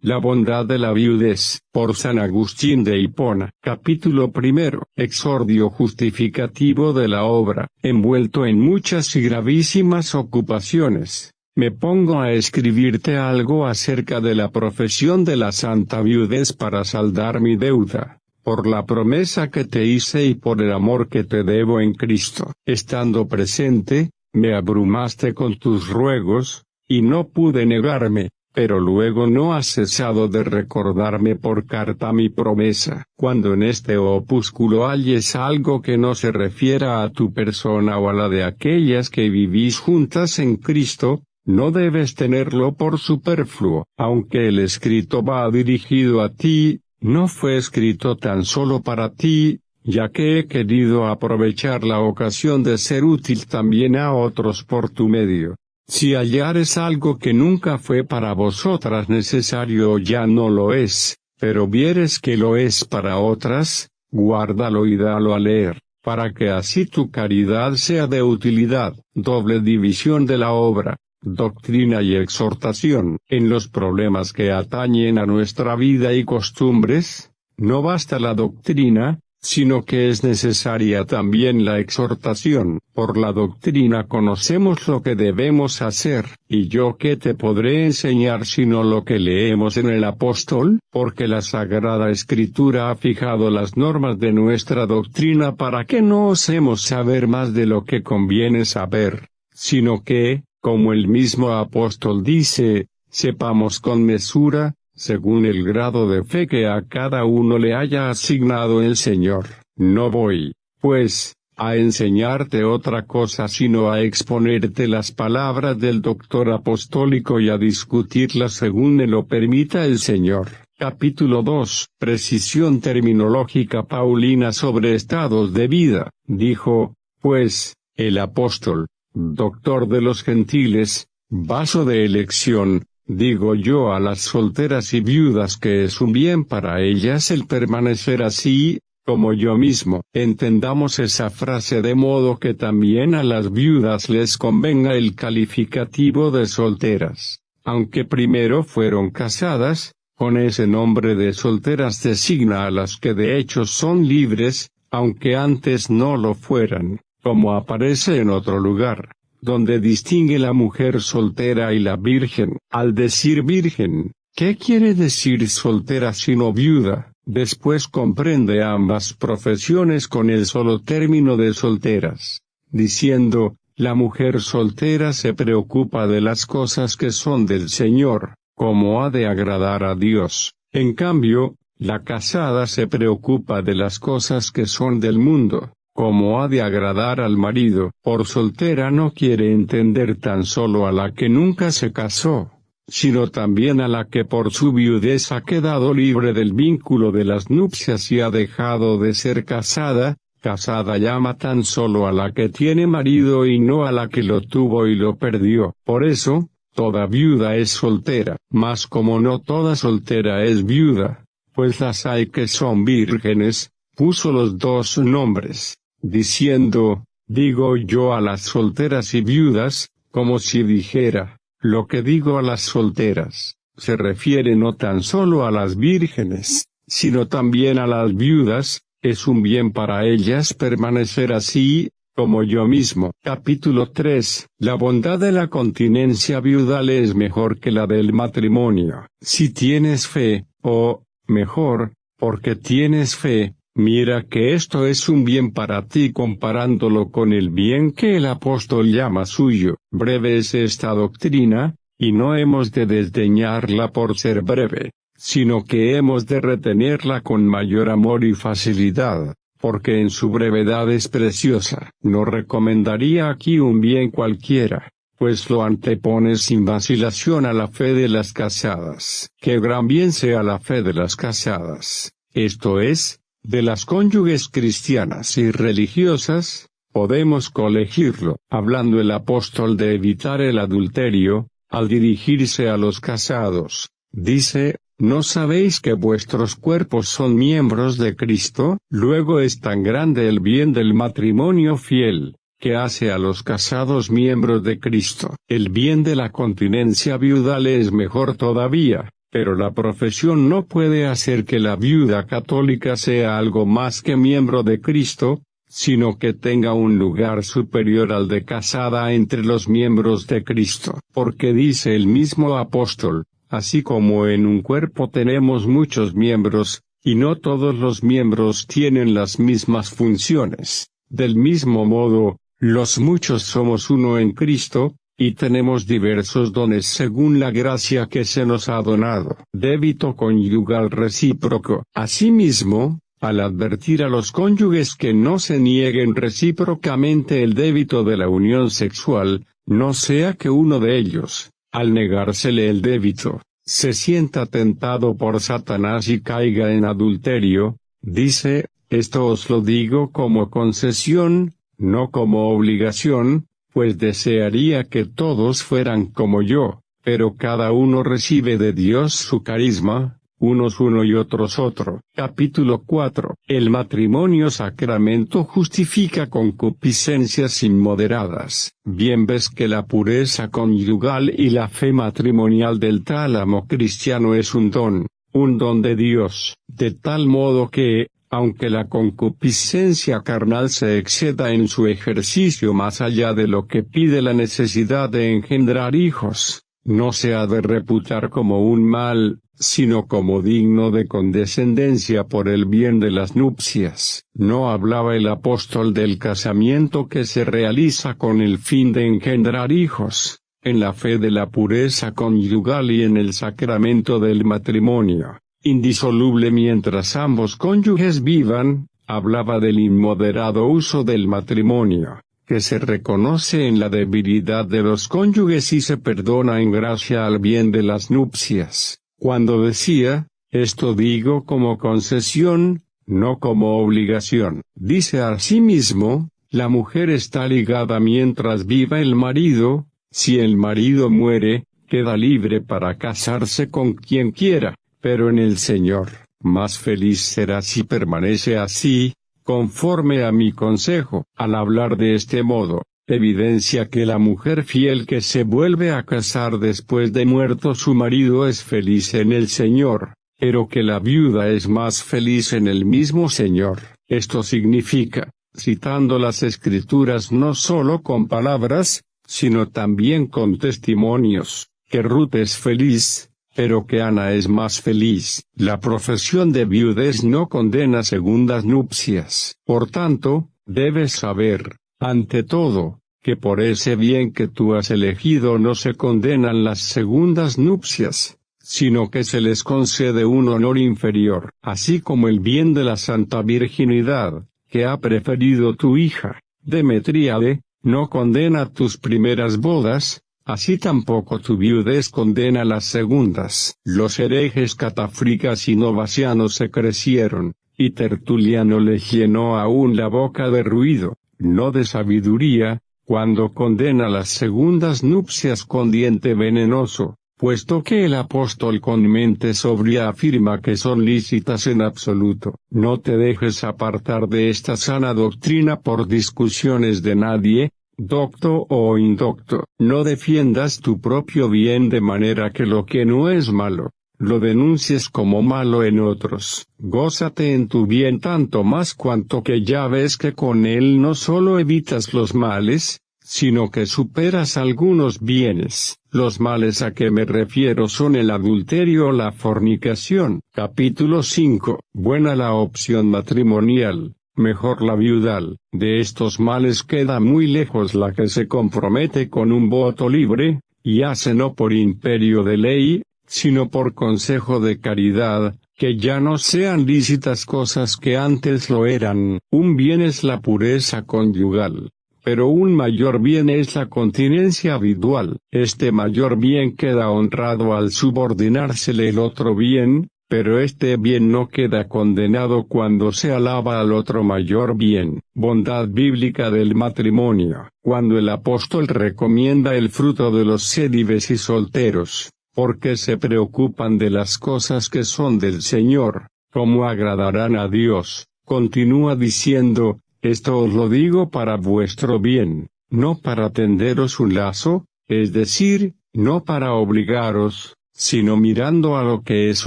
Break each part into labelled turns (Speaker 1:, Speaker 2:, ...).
Speaker 1: La bondad de la viudez, por San Agustín de Hipona. Capítulo 1. Exordio justificativo de la obra. Envuelto en muchas y gravísimas ocupaciones, me pongo a escribirte algo acerca de la profesión de la santa viudez para saldar mi deuda, por la promesa que te hice y por el amor que te debo en Cristo. Estando presente, me abrumaste con tus ruegos, y no pude negarme. Pero luego no has cesado de recordarme por carta mi promesa. Cuando en este opúsculo halles algo que no se refiera a tu persona o a la de aquellas que vivís juntas en Cristo, no debes tenerlo por superfluo. Aunque el escrito va dirigido a ti, no fue escrito tan solo para ti, ya que he querido aprovechar la ocasión de ser útil también a otros por tu medio. Si hallares algo que nunca fue para vosotras necesario o ya no lo es, pero vieres que lo es para otras, guárdalo y dalo a leer, para que así tu caridad sea de utilidad. Doble división de la obra, doctrina y exhortación. En los problemas que atañen a nuestra vida y costumbres, no basta la doctrina, sino que es necesaria también la exhortación. Por la doctrina conocemos lo que debemos hacer, y yo qué te podré enseñar sino lo que leemos en el apóstol, porque la Sagrada Escritura ha fijado las normas de nuestra doctrina para que no osemos saber más de lo que conviene saber, sino que, como el mismo apóstol dice, sepamos con mesura, según el grado de fe que a cada uno le haya asignado el Señor. No voy, pues, a enseñarte otra cosa sino a exponerte las palabras del doctor apostólico y a discutirlas según me lo permita el Señor. Capítulo 2. Precisión terminológica paulina sobre estados de vida. Dijo, pues, el apóstol, doctor de los gentiles, vaso de elección, digo yo a las solteras y viudas que es un bien para ellas el permanecer así, como yo mismo. Entendamos esa frase de modo que también a las viudas les convenga el calificativo de solteras. Aunque primero fueron casadas, con ese nombre de solteras designa a las que de hecho son libres, aunque antes no lo fueran, como aparece en otro lugar, donde distingue la mujer soltera y la virgen. Al decir virgen, ¿qué quiere decir soltera sino viuda? Después comprende ambas profesiones con el solo término de solteras, diciendo, la mujer soltera se preocupa de las cosas que son del Señor, como ha de agradar a Dios. En cambio, la casada se preocupa de las cosas que son del mundo, como ha de agradar al marido. Por soltera no quiere entender tan solo a la que nunca se casó, sino también a la que por su viudez ha quedado libre del vínculo de las nupcias y ha dejado de ser casada. Casada llama tan solo a la que tiene marido y no a la que lo tuvo y lo perdió. Por eso, toda viuda es soltera, mas como no toda soltera es viuda, pues las hay que son vírgenes, puso los dos nombres, diciendo, digo yo a las solteras y viudas, como si dijera, lo que digo a las solteras, se refiere no tan solo a las vírgenes, sino también a las viudas, es un bien para ellas permanecer así, como yo mismo. Capítulo 3. La bondad de la continencia viudal es mejor que la del matrimonio. Si tienes fe, o, mejor, porque tienes fe, mira que esto es un bien para ti comparándolo con el bien que el apóstol llama suyo. Breve es esta doctrina, y no hemos de desdeñarla por ser breve, sino que hemos de retenerla con mayor amor y facilidad, porque en su brevedad es preciosa. No recomendaría aquí un bien cualquiera, pues lo antepone sin vacilación a la fe de las casadas. Que gran bien sea la fe de las casadas, esto es, de las cónyuges cristianas y religiosas, podemos colegirlo. Hablando el apóstol de evitar el adulterio, al dirigirse a los casados, dice, ¿no sabéis que vuestros cuerpos son miembros de Cristo? Luego es tan grande el bien del matrimonio fiel, que hace a los casados miembros de Cristo. El bien de la continencia viudal es mejor todavía, pero la profesión no puede hacer que la viuda católica sea algo más que miembro de Cristo, sino que tenga un lugar superior al de casada entre los miembros de Cristo. Porque dice el mismo apóstol, así como en un cuerpo tenemos muchos miembros, y no todos los miembros tienen las mismas funciones. Del mismo modo, los muchos somos uno en Cristo, y tenemos diversos dones según la gracia que se nos ha donado. Débito conyugal recíproco. Asimismo, al advertir a los cónyuges que no se nieguen recíprocamente el débito de la unión sexual, no sea que uno de ellos, al negársele el débito, se sienta tentado por Satanás y caiga en adulterio, dice, esto os lo digo como concesión, no como obligación, pues desearía que todos fueran como yo, pero cada uno recibe de Dios su carisma, unos uno y otros otro. Capítulo 4. El matrimonio sacramento justifica concupiscencias inmoderadas. Bien ves que la pureza conyugal y la fe matrimonial del tálamo cristiano es un don de Dios, de tal modo que, aunque la concupiscencia carnal se exceda en su ejercicio más allá de lo que pide la necesidad de engendrar hijos, no se ha de reputar como un mal, sino como digno de condescendencia por el bien de las nupcias. No hablaba el apóstol del casamiento que se realiza con el fin de engendrar hijos, en la fe de la pureza conyugal y en el sacramento del matrimonio, indisoluble mientras ambos cónyuges vivan. Hablaba del inmoderado uso del matrimonio, que se reconoce en la debilidad de los cónyuges y se perdona en gracia al bien de las nupcias. Cuando decía, esto digo como concesión, no como obligación. Dice asimismo, la mujer está ligada mientras viva el marido, si el marido muere, queda libre para casarse con quien quiera, pero en el Señor, más feliz será si permanece así, conforme a mi consejo. Al hablar de este modo, evidencia que la mujer fiel que se vuelve a casar después de muerto su marido es feliz en el Señor, pero que la viuda es más feliz en el mismo Señor. Esto significa, citando las Escrituras no solo con palabras, sino también con testimonios, que Ruth es feliz, pero que Ana es más feliz. La profesión de viudez no condena segundas nupcias. Por tanto, debes saber, ante todo, que por ese bien que tú has elegido no se condenan las segundas nupcias, sino que se les concede un honor inferior, así como el bien de la santa virginidad, que ha preferido tu hija, Demetríade, no condena tus primeras bodas, así tampoco tu viudez condena las segundas. Los herejes catafricas y novacianos se crecieron, y Tertuliano les llenó aún la boca de ruido, no de sabiduría, cuando condena las segundas nupcias con diente venenoso, puesto que el apóstol con mente sobria afirma que son lícitas en absoluto. No te dejes apartar de esta sana doctrina por discusiones de nadie, docto o indocto. No defiendas tu propio bien de manera que lo que no es malo, lo denuncies como malo en otros. Gózate en tu bien tanto más cuanto que ya ves que con él no solo evitas los males, sino que superas algunos bienes. Los males a que me refiero son el adulterio o la fornicación. Capítulo 5. Buena la opción matrimonial, mejor la viudal. De estos males queda muy lejos la que se compromete con un voto libre, y hace no por imperio de ley, sino por consejo de caridad, que ya no sean lícitas cosas que antes lo eran. Un bien es la pureza conyugal, pero un mayor bien es la continencia habitual. Este mayor bien queda honrado al subordinársele el otro bien, pero este bien no queda condenado cuando se alaba al otro mayor bien. Bondad bíblica del matrimonio. Cuando el apóstol recomienda el fruto de los célibes y solteros, porque se preocupan de las cosas que son del Señor, cómo agradarán a Dios, continúa diciendo, esto os lo digo para vuestro bien, no para tenderos un lazo, es decir, no para obligaros, sino mirando a lo que es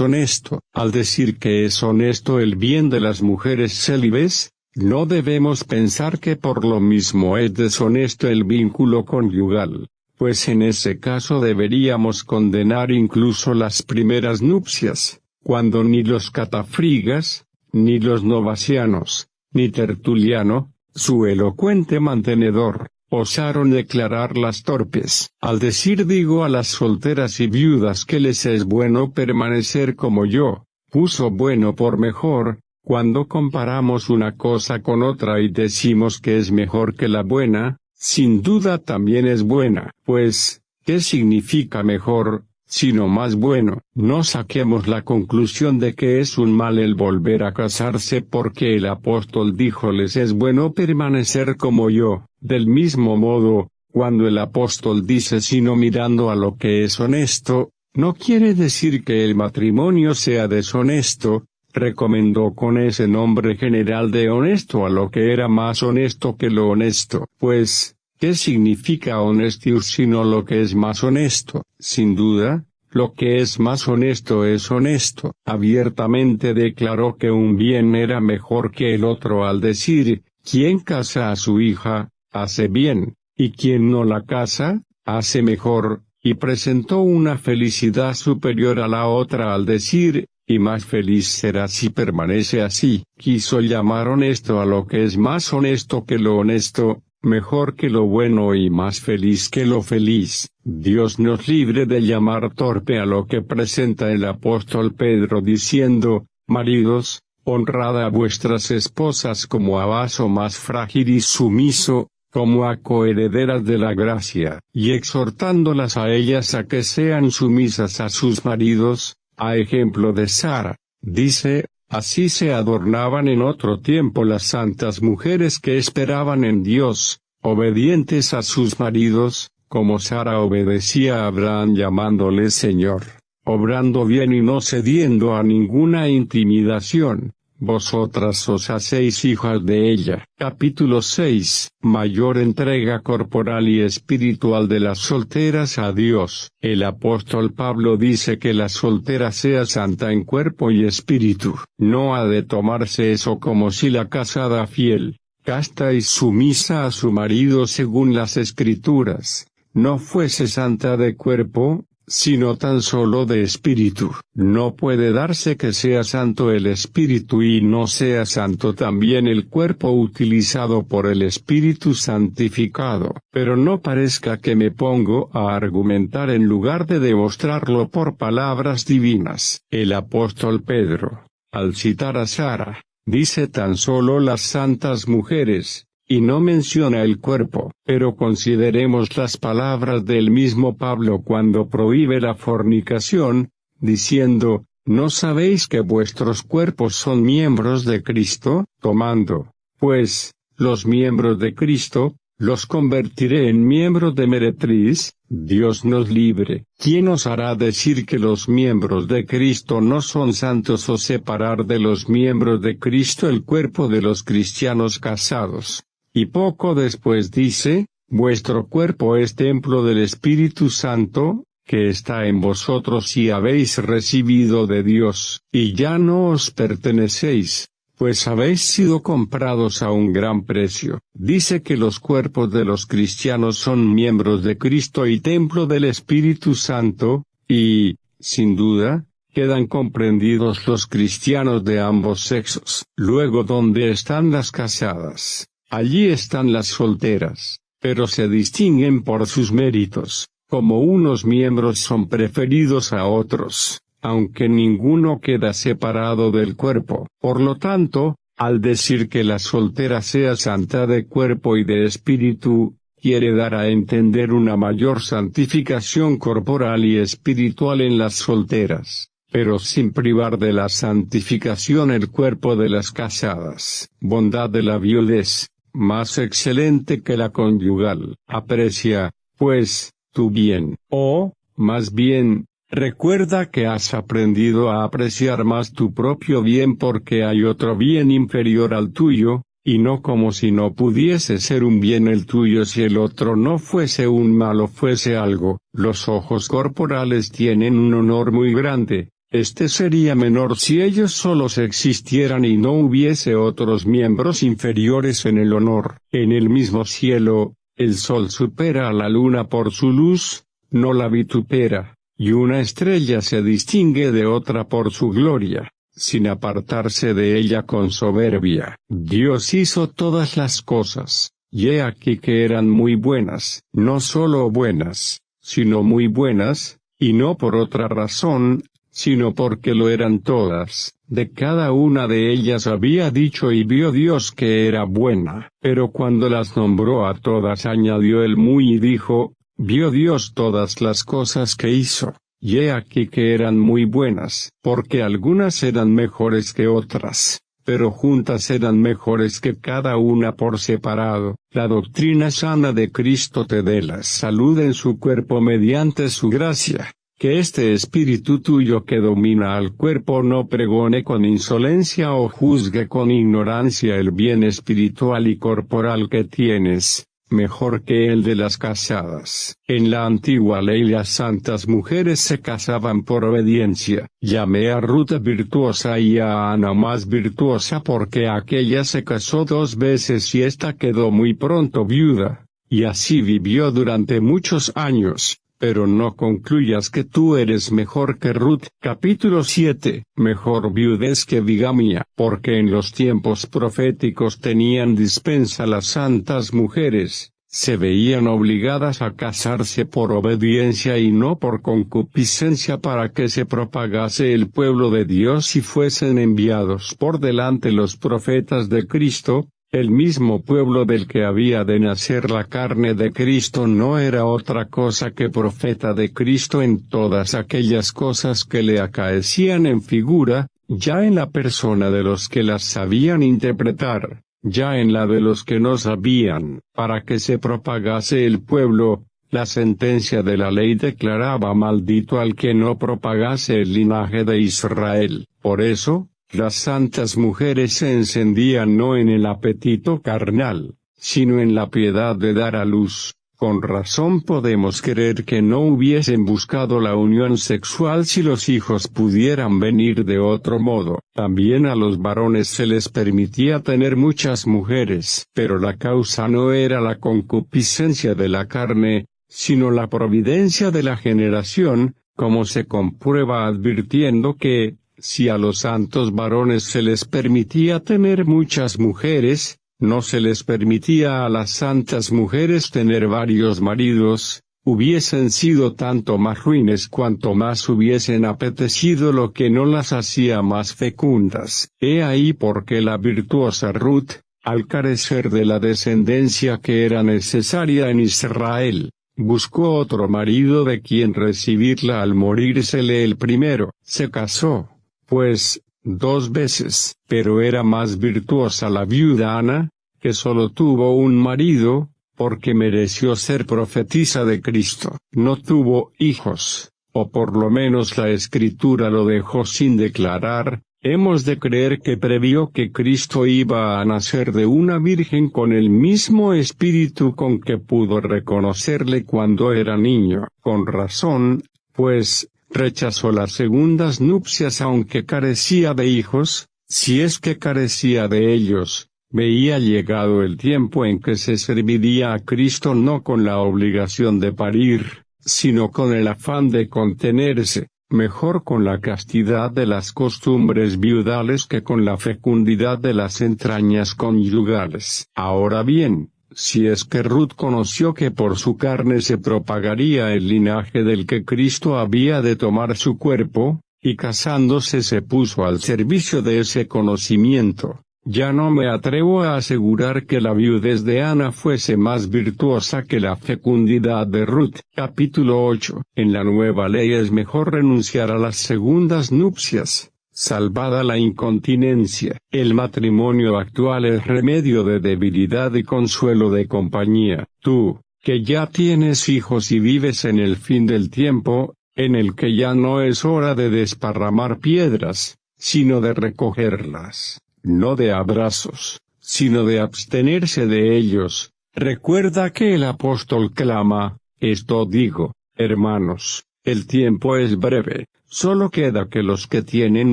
Speaker 1: honesto. Al decir que es honesto el bien de las mujeres célibes, no debemos pensar que por lo mismo es deshonesto el vínculo conyugal, pues en ese caso deberíamos condenar incluso las primeras nupcias, cuando ni los catafrigas, ni los novacianos, ni Tertuliano, su elocuente mantenedor, osaron declararlas torpes. Al decir digo a las solteras y viudas que les es bueno permanecer como yo, puso bueno por mejor, cuando comparamos una cosa con otra y decimos que es mejor que la buena, sin duda también es buena. Pues, ¿qué significa mejor, sino más bueno? No saquemos la conclusión de que es un mal el volver a casarse porque el apóstol dijo les es bueno permanecer como yo. Del mismo modo, cuando el apóstol dice sino mirando a lo que es honesto, no quiere decir que el matrimonio sea deshonesto. Recomendó con ese nombre general de honesto a lo que era más honesto que lo honesto. Pues, ¿qué significa honestiu sino lo que es más honesto? Sin duda, lo que es más honesto es honesto. Abiertamente declaró que un bien era mejor que el otro al decir, quien casa a su hija, hace bien, y quien no la casa, hace mejor, y presentó una felicidad superior a la otra al decir, y más feliz será si permanece así. Quiso llamar honesto a lo que es más honesto que lo honesto, mejor que lo bueno y más feliz que lo feliz. Dios nos libre de llamar torpe a lo que presenta el apóstol Pedro diciendo, maridos, honrad a vuestras esposas como a vaso más frágil y sumiso, como a coherederas de la gracia, y exhortándolas a ellas a que sean sumisas a sus maridos, a ejemplo de Sara. Dice, así se adornaban en otro tiempo las santas mujeres que esperaban en Dios, obedientes a sus maridos, como Sara obedecía a Abraham llamándole Señor, obrando bien y no cediendo a ninguna intimidación. Vosotras os hacéis hijas de ella. Capítulo 6. Mayor entrega corporal y espiritual de las solteras a Dios. El apóstol Pablo dice que la soltera sea santa en cuerpo y espíritu. No ha de tomarse eso como si la casada fiel, casta y sumisa a su marido según las Escrituras, no fuese santa de cuerpo, sino tan solo de espíritu. No puede darse que sea santo el espíritu y no sea santo también el cuerpo utilizado por el espíritu santificado. Pero no parezca que me pongo a argumentar en lugar de demostrarlo por palabras divinas. El apóstol Pedro, al citar a Sara, dice tan solo las santas mujeres, y no menciona el cuerpo. Pero consideremos las palabras del mismo Pablo cuando prohíbe la fornicación, diciendo, ¿no sabéis que vuestros cuerpos son miembros de Cristo? Tomando, pues, los miembros de Cristo, los convertiré en miembros de meretriz. Dios nos libre. ¿Quién os hará decir que los miembros de Cristo no son santos o separar de los miembros de Cristo el cuerpo de los cristianos casados? Y poco después dice, vuestro cuerpo es templo del Espíritu Santo, que está en vosotros y habéis recibido de Dios, y ya no os pertenecéis, pues habéis sido comprados a un gran precio. Dice que los cuerpos de los cristianos son miembros de Cristo y templo del Espíritu Santo, y, sin duda, quedan comprendidos los cristianos de ambos sexos. Luego, ¿dónde están las casadas? Allí están las solteras, pero se distinguen por sus méritos, como unos miembros son preferidos a otros, aunque ninguno queda separado del cuerpo. Por lo tanto, al decir que la soltera sea santa de cuerpo y de espíritu, quiere dar a entender una mayor santificación corporal y espiritual en las solteras, pero sin privar de la santificación el cuerpo de las casadas. Bondad de la viudez, más excelente que la conyugal. Aprecia, pues, tu bien. O, más bien, recuerda que has aprendido a apreciar más tu propio bien porque hay otro bien inferior al tuyo, y no como si no pudiese ser un bien el tuyo si el otro no fuese un mal o fuese algo. Los ojos corporales tienen un honor muy grande. Este sería menor si ellos solos existieran y no hubiese otros miembros inferiores en el honor. En el mismo cielo, el sol supera a la luna por su luz, no la vitupera, y una estrella se distingue de otra por su gloria, sin apartarse de ella con soberbia. Dios hizo todas las cosas, y he aquí que eran muy buenas, no solo buenas, sino muy buenas, y no por otra razón, sino porque lo eran todas. De cada una de ellas había dicho y vio Dios que era buena, pero cuando las nombró a todas añadió el muy y dijo, vio Dios todas las cosas que hizo, y he aquí que eran muy buenas, porque algunas eran mejores que otras, pero juntas eran mejores que cada una por separado. La doctrina sana de Cristo te dé la salud en su cuerpo mediante su gracia. Que este espíritu tuyo que domina al cuerpo no pregone con insolencia o juzgue con ignorancia el bien espiritual y corporal que tienes, mejor que el de las casadas. En la antigua ley las santas mujeres se casaban por obediencia. Llamé a Ruth virtuosa y a Ana más virtuosa porque aquella se casó 2 veces y ésta quedó muy pronto viuda, y así vivió durante muchos años. Pero no concluyas que tú eres mejor que Ruth. Capítulo 7. Mejor viudez que bigamia, porque en los tiempos proféticos tenían dispensa las santas mujeres, se veían obligadas a casarse por obediencia y no por concupiscencia para que se propagase el pueblo de Dios y fuesen enviados por delante los profetas de Cristo. El mismo pueblo del que había de nacer la carne de Cristo no era otra cosa que profeta de Cristo en todas aquellas cosas que le acaecían en figura, ya en la persona de los que las sabían interpretar, ya en la de los que no sabían, para que se propagase el pueblo. La sentencia de la ley declaraba maldito al que no propagase el linaje de Israel. Por eso, las santas mujeres se encendían no en el apetito carnal, sino en la piedad de dar a luz. Con razón podemos creer que no hubiesen buscado la unión sexual si los hijos pudieran venir de otro modo. También a los varones se les permitía tener muchas mujeres, pero la causa no era la concupiscencia de la carne, sino la providencia de la generación, como se comprueba advirtiendo que, si a los santos varones se les permitía tener muchas mujeres, no se les permitía a las santas mujeres tener varios maridos, hubiesen sido tanto más ruines cuanto más hubiesen apetecido lo que no las hacía más fecundas. He ahí porque la virtuosa Ruth, al carecer de la descendencia que era necesaria en Israel, buscó otro marido de quien recibirla al morírsele el primero. Se casó, pues, 2 veces, pero era más virtuosa la viuda Ana, que solo tuvo un marido, porque mereció ser profetisa de Cristo. No tuvo hijos, o por lo menos la Escritura lo dejó sin declarar. Hemos de creer que previó que Cristo iba a nacer de una virgen con el mismo espíritu con que pudo reconocerle cuando era niño. Con razón, pues, rechazó las segundas nupcias aunque carecía de hijos, si es que carecía de ellos. Veía llegado el tiempo en que se serviría a Cristo no con la obligación de parir, sino con el afán de contenerse, mejor con la castidad de las costumbres viudales que con la fecundidad de las entrañas conyugales. Ahora bien, si es que Ruth conoció que por su carne se propagaría el linaje del que Cristo había de tomar su cuerpo, y casándose se puso al servicio de ese conocimiento, ya no me atrevo a asegurar que la viudez de Ana fuese más virtuosa que la fecundidad de Ruth. Capítulo 8. En la nueva ley es mejor renunciar a las segundas nupcias, salvada la incontinencia. El matrimonio actual es remedio de debilidad y consuelo de compañía. Tú, que ya tienes hijos y vives en el fin del tiempo, en el que ya no es hora de desparramar piedras, sino de recogerlas, no de abrazos, sino de abstenerse de ellos. Recuerda que el apóstol clama: esto digo, hermanos, el tiempo es breve, solo queda que los que tienen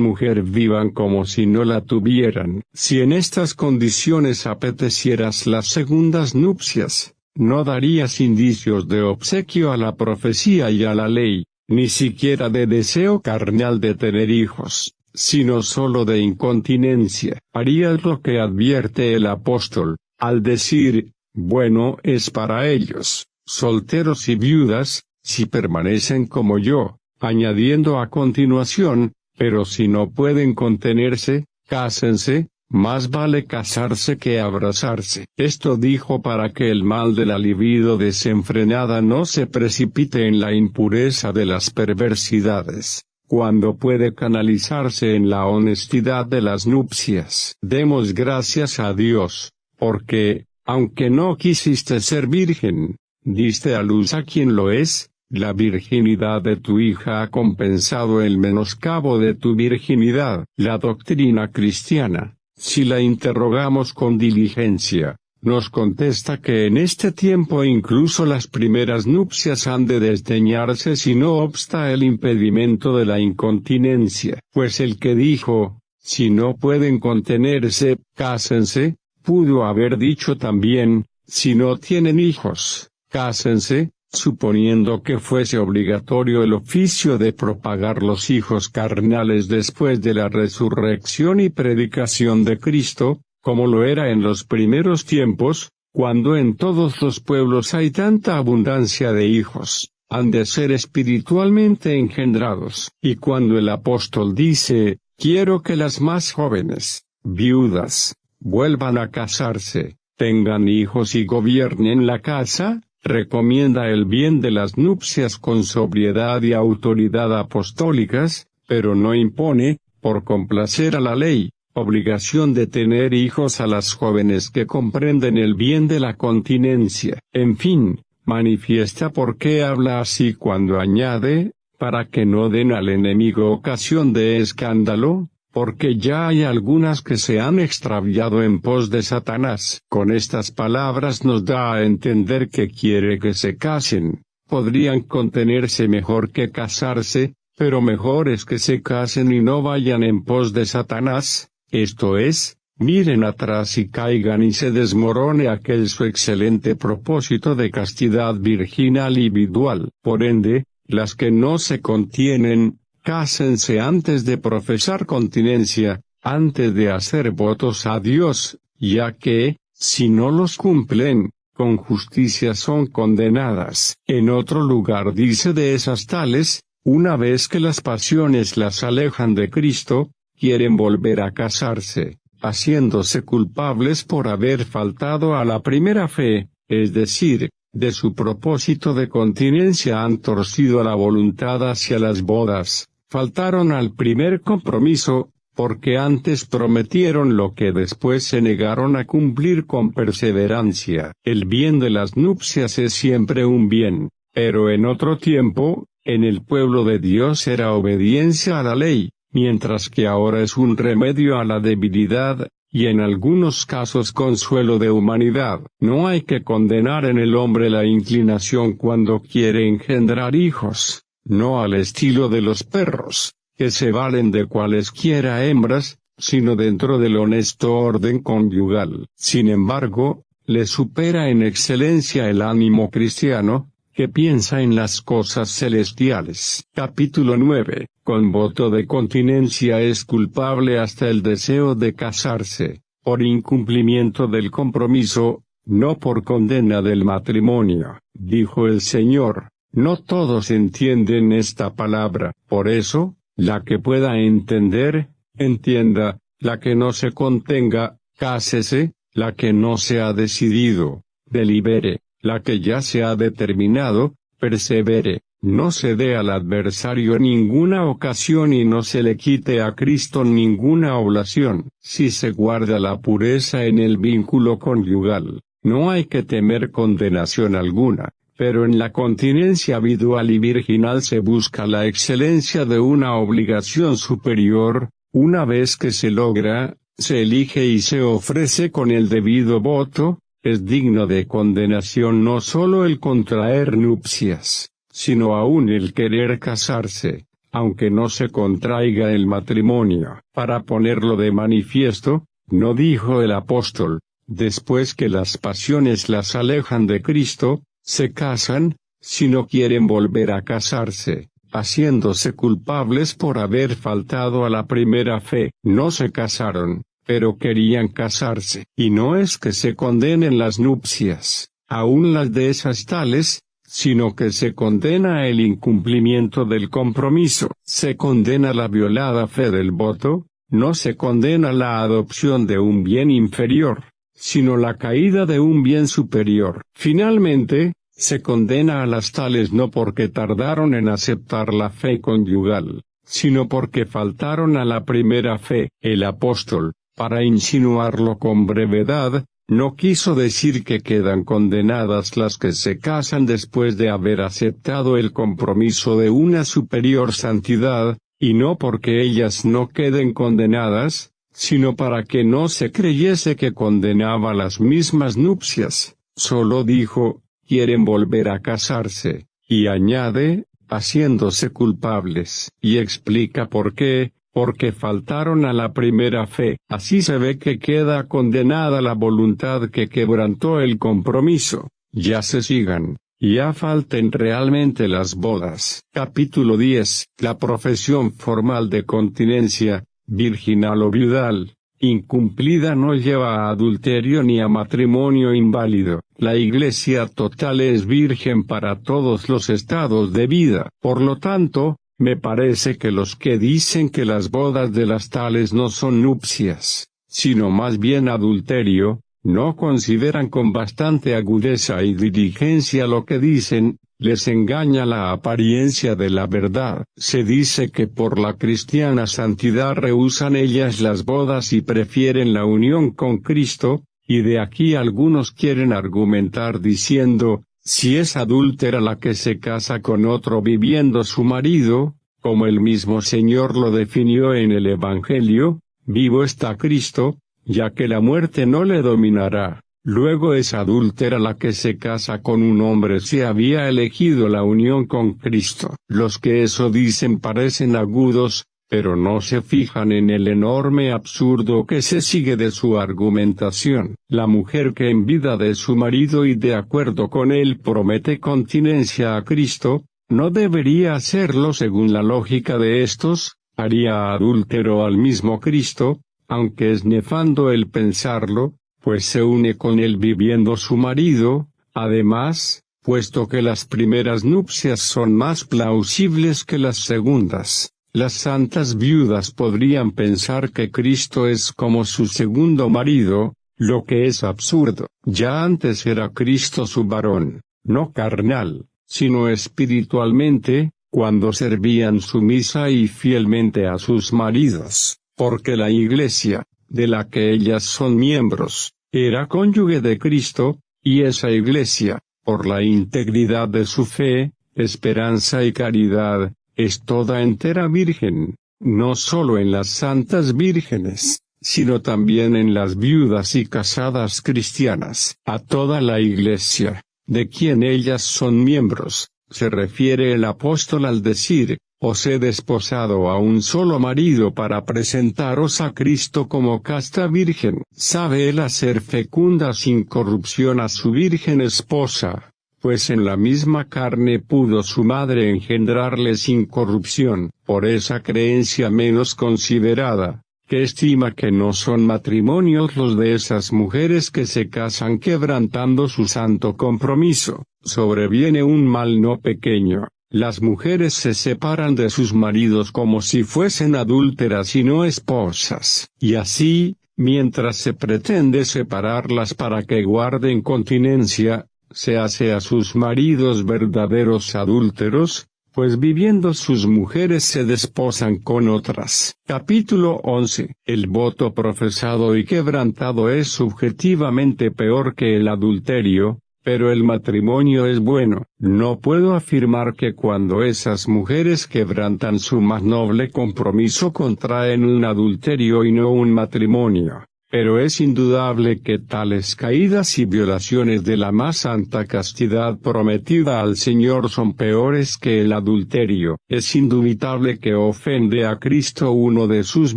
Speaker 1: mujer vivan como si no la tuvieran. Si en estas condiciones apetecieras las segundas nupcias, no darías indicios de obsequio a la profecía y a la ley, ni siquiera de deseo carnal de tener hijos, sino solo de incontinencia. Harías lo que advierte el apóstol, al decir: bueno es para ellos, solteros y viudas, si permanecen como yo, añadiendo a continuación: pero si no pueden contenerse, cásense, más vale casarse que abrazarse. Esto dijo para que el mal de la libido desenfrenada no se precipite en la impureza de las perversidades, cuando puede canalizarse en la honestidad de las nupcias. Demos gracias a Dios, porque, aunque no quisiste ser virgen, diste a luz a quien lo es. La virginidad de tu hija ha compensado el menoscabo de tu virginidad. La doctrina cristiana, si la interrogamos con diligencia, nos contesta que en este tiempo incluso las primeras nupcias han de desdeñarse si no obsta el impedimento de la incontinencia. Pues el que dijo: si no pueden contenerse, cásense, pudo haber dicho también: si no tienen hijos, cásense, suponiendo que fuese obligatorio el oficio de propagar los hijos carnales después de la resurrección y predicación de Cristo, como lo era en los primeros tiempos, cuando en todos los pueblos hay tanta abundancia de hijos, han de ser espiritualmente engendrados. Y cuando el apóstol dice: quiero que las más jóvenes, viudas, vuelvan a casarse, tengan hijos y gobiernen la casa, recomienda el bien de las nupcias con sobriedad y autoridad apostólicas, pero no impone, por complacer a la ley, obligación de tener hijos a las jóvenes que comprenden el bien de la continencia. En fin, manifiesta por qué habla así cuando añade: para que no den al enemigo ocasión de escándalo, porque ya hay algunas que se han extraviado en pos de Satanás. Con estas palabras nos da a entender que quiere que se casen. Podrían contenerse mejor que casarse, pero mejor es que se casen y no vayan en pos de Satanás, esto es, miren atrás y caigan y se desmorone aquel su excelente propósito de castidad virginal y vidual. Por ende, las que no se contienen, cásense antes de profesar continencia, antes de hacer votos a Dios, ya que, si no los cumplen, con justicia son condenadas. En otro lugar dice de esas tales: una vez que las pasiones las alejan de Cristo, quieren volver a casarse, haciéndose culpables por haber faltado a la primera fe, es decir, de su propósito de continencia han torcido la voluntad hacia las bodas, faltaron al primer compromiso, porque antes prometieron lo que después se negaron a cumplir con perseverancia. El bien de las nupcias es siempre un bien, pero en otro tiempo, en el pueblo de Dios era obediencia a la ley, mientras que ahora es un remedio a la debilidad, y en algunos casos consuelo de humanidad. No hay que condenar en el hombre la inclinación cuando quiere engendrar hijos, no al estilo de los perros, que se valen de cualesquiera hembras, sino dentro del honesto orden conyugal. Sin embargo, le supera en excelencia el ánimo cristiano, que piensa en las cosas celestiales. Capítulo 9. Con voto de continencia es culpable hasta el deseo de casarse, por incumplimiento del compromiso, no por condena del matrimonio. Dijo el Señor: no todos entienden esta palabra. Por eso, la que pueda entender, entienda; la que no se contenga, cásese; la que no se ha decidido, delibere; la que ya se ha determinado, persevere. No se dé al adversario ninguna ocasión y no se le quite a Cristo ninguna oblación. Si se guarda la pureza en el vínculo conyugal, no hay que temer condenación alguna, pero en la continencia vidual y virginal se busca la excelencia de una obligación superior. Una vez que se logra, se elige y se ofrece con el debido voto, es digno de condenación no solo el contraer nupcias, sino aún el querer casarse, aunque no se contraiga el matrimonio. Para ponerlo de manifiesto, no dijo el apóstol, después que las pasiones las alejan de Cristo, se casan, sino quieren volver a casarse, haciéndose culpables por haber faltado a la primera fe. No se casaron, pero querían casarse. Y no es que se condenen las nupcias, aún las de esas tales, sino que se condena el incumplimiento del compromiso. Se condena la violada fe del voto, no se condena la adopción de un bien inferior, sino la caída de un bien superior. Finalmente, se condena a las tales no porque tardaron en aceptar la fe conyugal, sino porque faltaron a la primera fe. El apóstol, para insinuarlo con brevedad, no quiso decir que quedan condenadas las que se casan después de haber aceptado el compromiso de una superior santidad, y no porque ellas no queden condenadas, sino para que no se creyese que condenaba las mismas nupcias. Solo dijo, quieren volver a casarse, y añade, haciéndose culpables. Y explica por qué, porque faltaron a la primera fe. Así se ve que queda condenada la voluntad que quebrantó el compromiso. Ya se sigan, ya falten realmente las bodas. Capítulo 10. La profesión formal de continencia, virginal o viudal, incumplida no lleva a adulterio ni a matrimonio inválido. La Iglesia total es virgen para todos los estados de vida. Por lo tanto, me parece que los que dicen que las bodas de las tales no son nupcias, sino más bien adulterio, no consideran con bastante agudeza y diligencia lo que dicen, les engaña la apariencia de la verdad. Se dice que por la cristiana santidad rehúsan ellas las bodas y prefieren la unión con Cristo, y de aquí algunos quieren argumentar diciendo, si es adúltera la que se casa con otro viviendo su marido, como el mismo Señor lo definió en el Evangelio, vivo está Cristo, ya que la muerte no le dominará. Luego es adúltera la que se casa con un hombre si había elegido la unión con Cristo. Los que eso dicen parecen agudos, pero no se fijan en el enorme absurdo que se sigue de su argumentación. La mujer que en vida de su marido y de acuerdo con él promete continencia a Cristo, no debería hacerlo según la lógica de estos, haría adúltero al mismo Cristo, aunque es nefando el pensarlo, pues se une con él viviendo su marido. Además, puesto que las primeras nupcias son más plausibles que las segundas, las santas viudas podrían pensar que Cristo es como su segundo marido, lo que es absurdo. Ya antes era Cristo su varón, no carnal, sino espiritualmente, cuando servían sumisa y fielmente a sus maridos, porque la Iglesia, de la que ellas son miembros, era cónyuge de Cristo, y esa Iglesia, por la integridad de su fe, esperanza y caridad, es toda entera virgen, no solo en las santas vírgenes, sino también en las viudas y casadas cristianas. A toda la Iglesia, de quien ellas son miembros, se refiere el apóstol al decir, os he desposado a un solo marido para presentaros a Cristo como casta virgen. Sabe él hacer fecunda sin corrupción a su virgen esposa, pues en la misma carne pudo su madre engendrarle sin corrupción. Por esa creencia menos considerada, que estima que no son matrimonios los de esas mujeres que se casan quebrantando su santo compromiso, sobreviene un mal no pequeño. Las mujeres se separan de sus maridos como si fuesen adúlteras y no esposas, y así, mientras se pretende separarlas para que guarden continencia, se hace a sus maridos verdaderos adúlteros, pues viviendo sus mujeres se desposan con otras. Capítulo 11. El voto profesado y quebrantado es subjetivamente peor que el adulterio, pero el matrimonio es bueno. No puedo afirmar que cuando esas mujeres quebrantan su más noble compromiso contraen un adulterio y no un matrimonio. Pero es indudable que tales caídas y violaciones de la más santa castidad prometida al Señor son peores que el adulterio. Es indubitable que ofende a Cristo uno de sus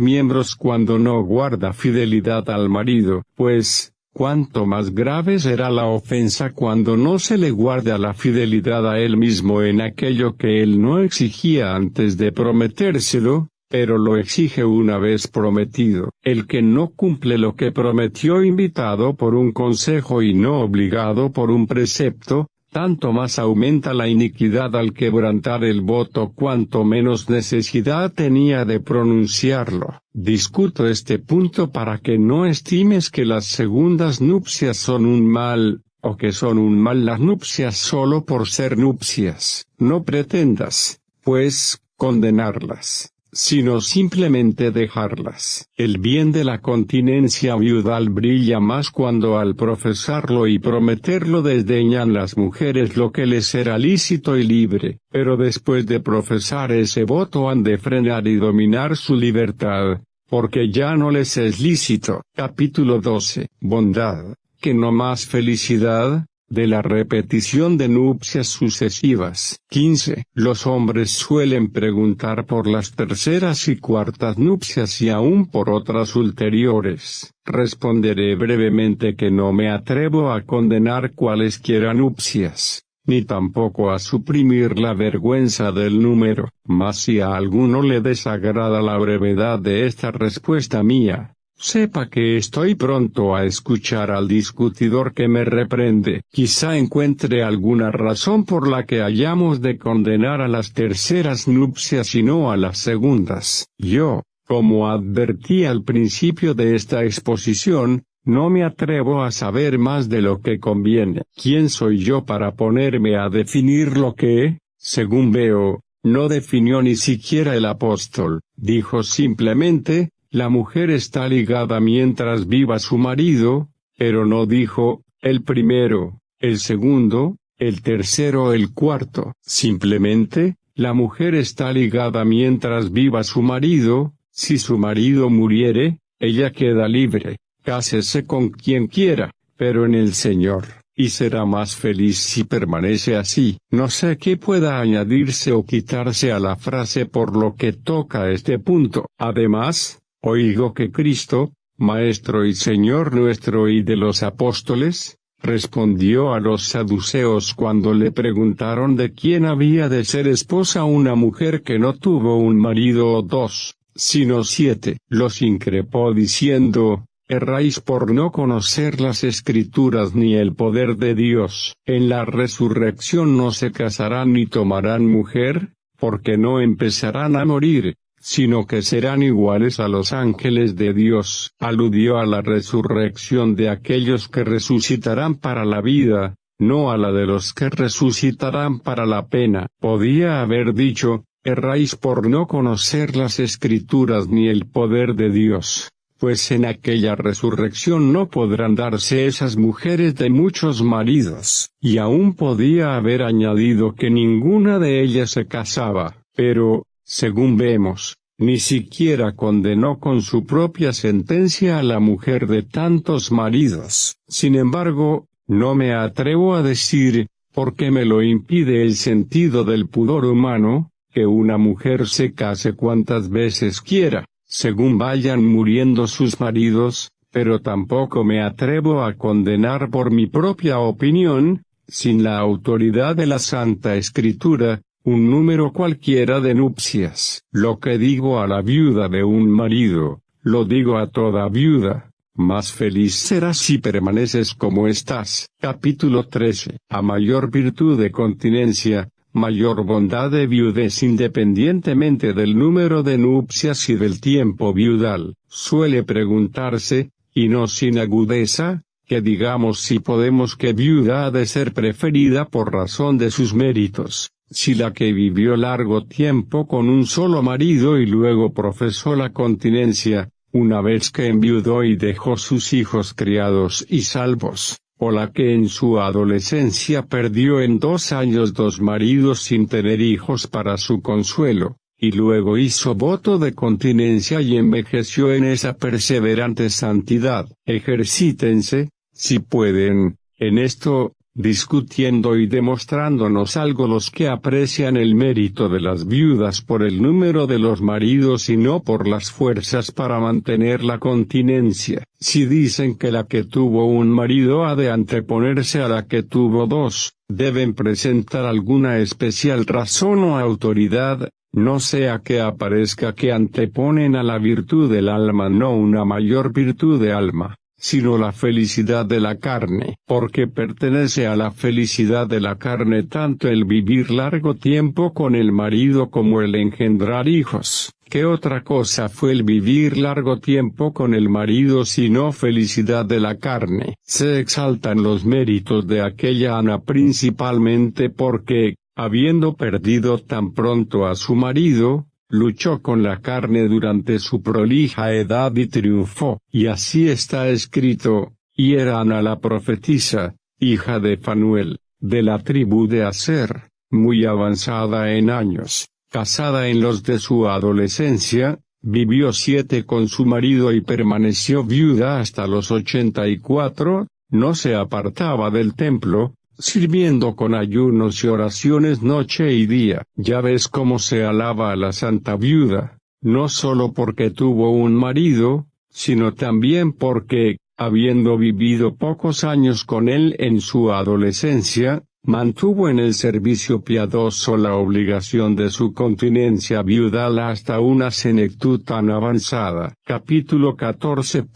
Speaker 1: miembros cuando no guarda fidelidad al marido, pues, cuánto más grave será la ofensa cuando no se le guarda la fidelidad a él mismo en aquello que él no exigía antes de prometérselo, pero lo exige una vez prometido. El que no cumple lo que prometió invitado por un consejo y no obligado por un precepto, tanto más aumenta la iniquidad al quebrantar el voto cuanto menos necesidad tenía de pronunciarlo. Discuto este punto para que no estimes que las segundas nupcias son un mal, o que son un mal las nupcias solo por ser nupcias. No pretendas, pues, condenarlas, sino simplemente dejarlas. El bien de la continencia viudal brilla más cuando al profesarlo y prometerlo desdeñan las mujeres lo que les era lícito y libre, pero después de profesar ese voto han de frenar y dominar su libertad, porque ya no les es lícito. Capítulo 12. Bondad, que no más felicidad, de la repetición de nupcias sucesivas. 15. Los hombres suelen preguntar por las terceras y cuartas nupcias y aún por otras ulteriores. Responderé brevemente que no me atrevo a condenar cualesquiera nupcias, ni tampoco a suprimir la vergüenza del número, mas si a alguno le desagrada la brevedad de esta respuesta mía, sepa que estoy pronto a escuchar al discutidor que me reprende. Quizá encuentre alguna razón por la que hayamos de condenar a las terceras nupcias y no a las segundas. Yo, como advertí al principio de esta exposición, no me atrevo a saber más de lo que conviene. ¿Quién soy yo para ponerme a definir lo que, según veo, no definió ni siquiera el apóstol? Dijo simplemente: la mujer está ligada mientras viva su marido, pero no dijo, el primero, el segundo, el tercero o el cuarto. Simplemente, la mujer está ligada mientras viva su marido, si su marido muriere, ella queda libre, cásese con quien quiera, pero en el Señor, y será más feliz si permanece así. No sé qué pueda añadirse o quitarse a la frase por lo que toca a este punto. Además, oigo que Cristo, Maestro y Señor nuestro y de los apóstoles, respondió a los saduceos cuando le preguntaron de quién había de ser esposa una mujer que no tuvo un marido o dos, sino 7. Los increpó diciendo: erráis por no conocer las Escrituras ni el poder de Dios. En la resurrección no se casarán ni tomarán mujer, porque no empezarán a morir, sino que serán iguales a los ángeles de Dios. Aludió a la resurrección de aquellos que resucitarán para la vida, no a la de los que resucitarán para la pena. Podía haber dicho: erráis por no conocer las Escrituras ni el poder de Dios, pues en aquella resurrección no podrán darse esas mujeres de muchos maridos. Y aún podía haber añadido que ninguna de ellas se casaba, pero, según vemos, ni siquiera condenó con su propia sentencia a la mujer de tantos maridos. Sin embargo, no me atrevo a decir, porque me lo impide el sentido del pudor humano, que una mujer se case cuantas veces quiera, según vayan muriendo sus maridos, pero tampoco me atrevo a condenar por mi propia opinión, sin la autoridad de la Santa Escritura, un número cualquiera de nupcias. Lo que digo a la viuda de un marido, lo digo a toda viuda: más feliz serás si permaneces como estás. Capítulo 13. A mayor virtud de continencia, mayor bondad de viudez independientemente del número de nupcias y del tiempo viudal. Suele preguntarse, y no sin agudeza, que digamos si podemos que viuda ha de ser preferida por razón de sus méritos, si la que vivió largo tiempo con un solo marido y luego profesó la continencia, una vez que enviudó y dejó sus hijos criados y salvos, o la que en su adolescencia perdió en 2 años 2 maridos sin tener hijos para su consuelo, y luego hizo voto de continencia y envejeció en esa perseverante santidad. Ejercítense, si pueden, en esto, discutiendo y demostrándonos algo los que aprecian el mérito de las viudas por el número de los maridos y no por las fuerzas para mantener la continencia. Si dicen que la que tuvo un marido ha de anteponerse a la que tuvo 2, deben presentar alguna especial razón o autoridad, no sea que aparezca que anteponen a la virtud del alma no una mayor virtud de alma, sino la felicidad de la carne, porque pertenece a la felicidad de la carne tanto el vivir largo tiempo con el marido como el engendrar hijos. ¿Qué otra cosa fue el vivir largo tiempo con el marido sino felicidad de la carne? Se exaltan los méritos de aquella Ana principalmente porque, habiendo perdido tan pronto a su marido, luchó con la carne durante su prolija edad y triunfó. Y así está escrito, y era Ana la profetisa, hija de Fanuel, de la tribu de Aser, muy avanzada en años, casada en los de su adolescencia, vivió 7 con su marido y permaneció viuda hasta los 84, no se apartaba del templo, sirviendo con ayunos y oraciones noche y día. Ya ves cómo se alaba a la santa viuda, no solo porque tuvo un marido, sino también porque, habiendo vivido pocos años con él en su adolescencia, mantuvo en el servicio piadoso la obligación de su continencia viudal hasta una senectud tan avanzada. Capítulo 14.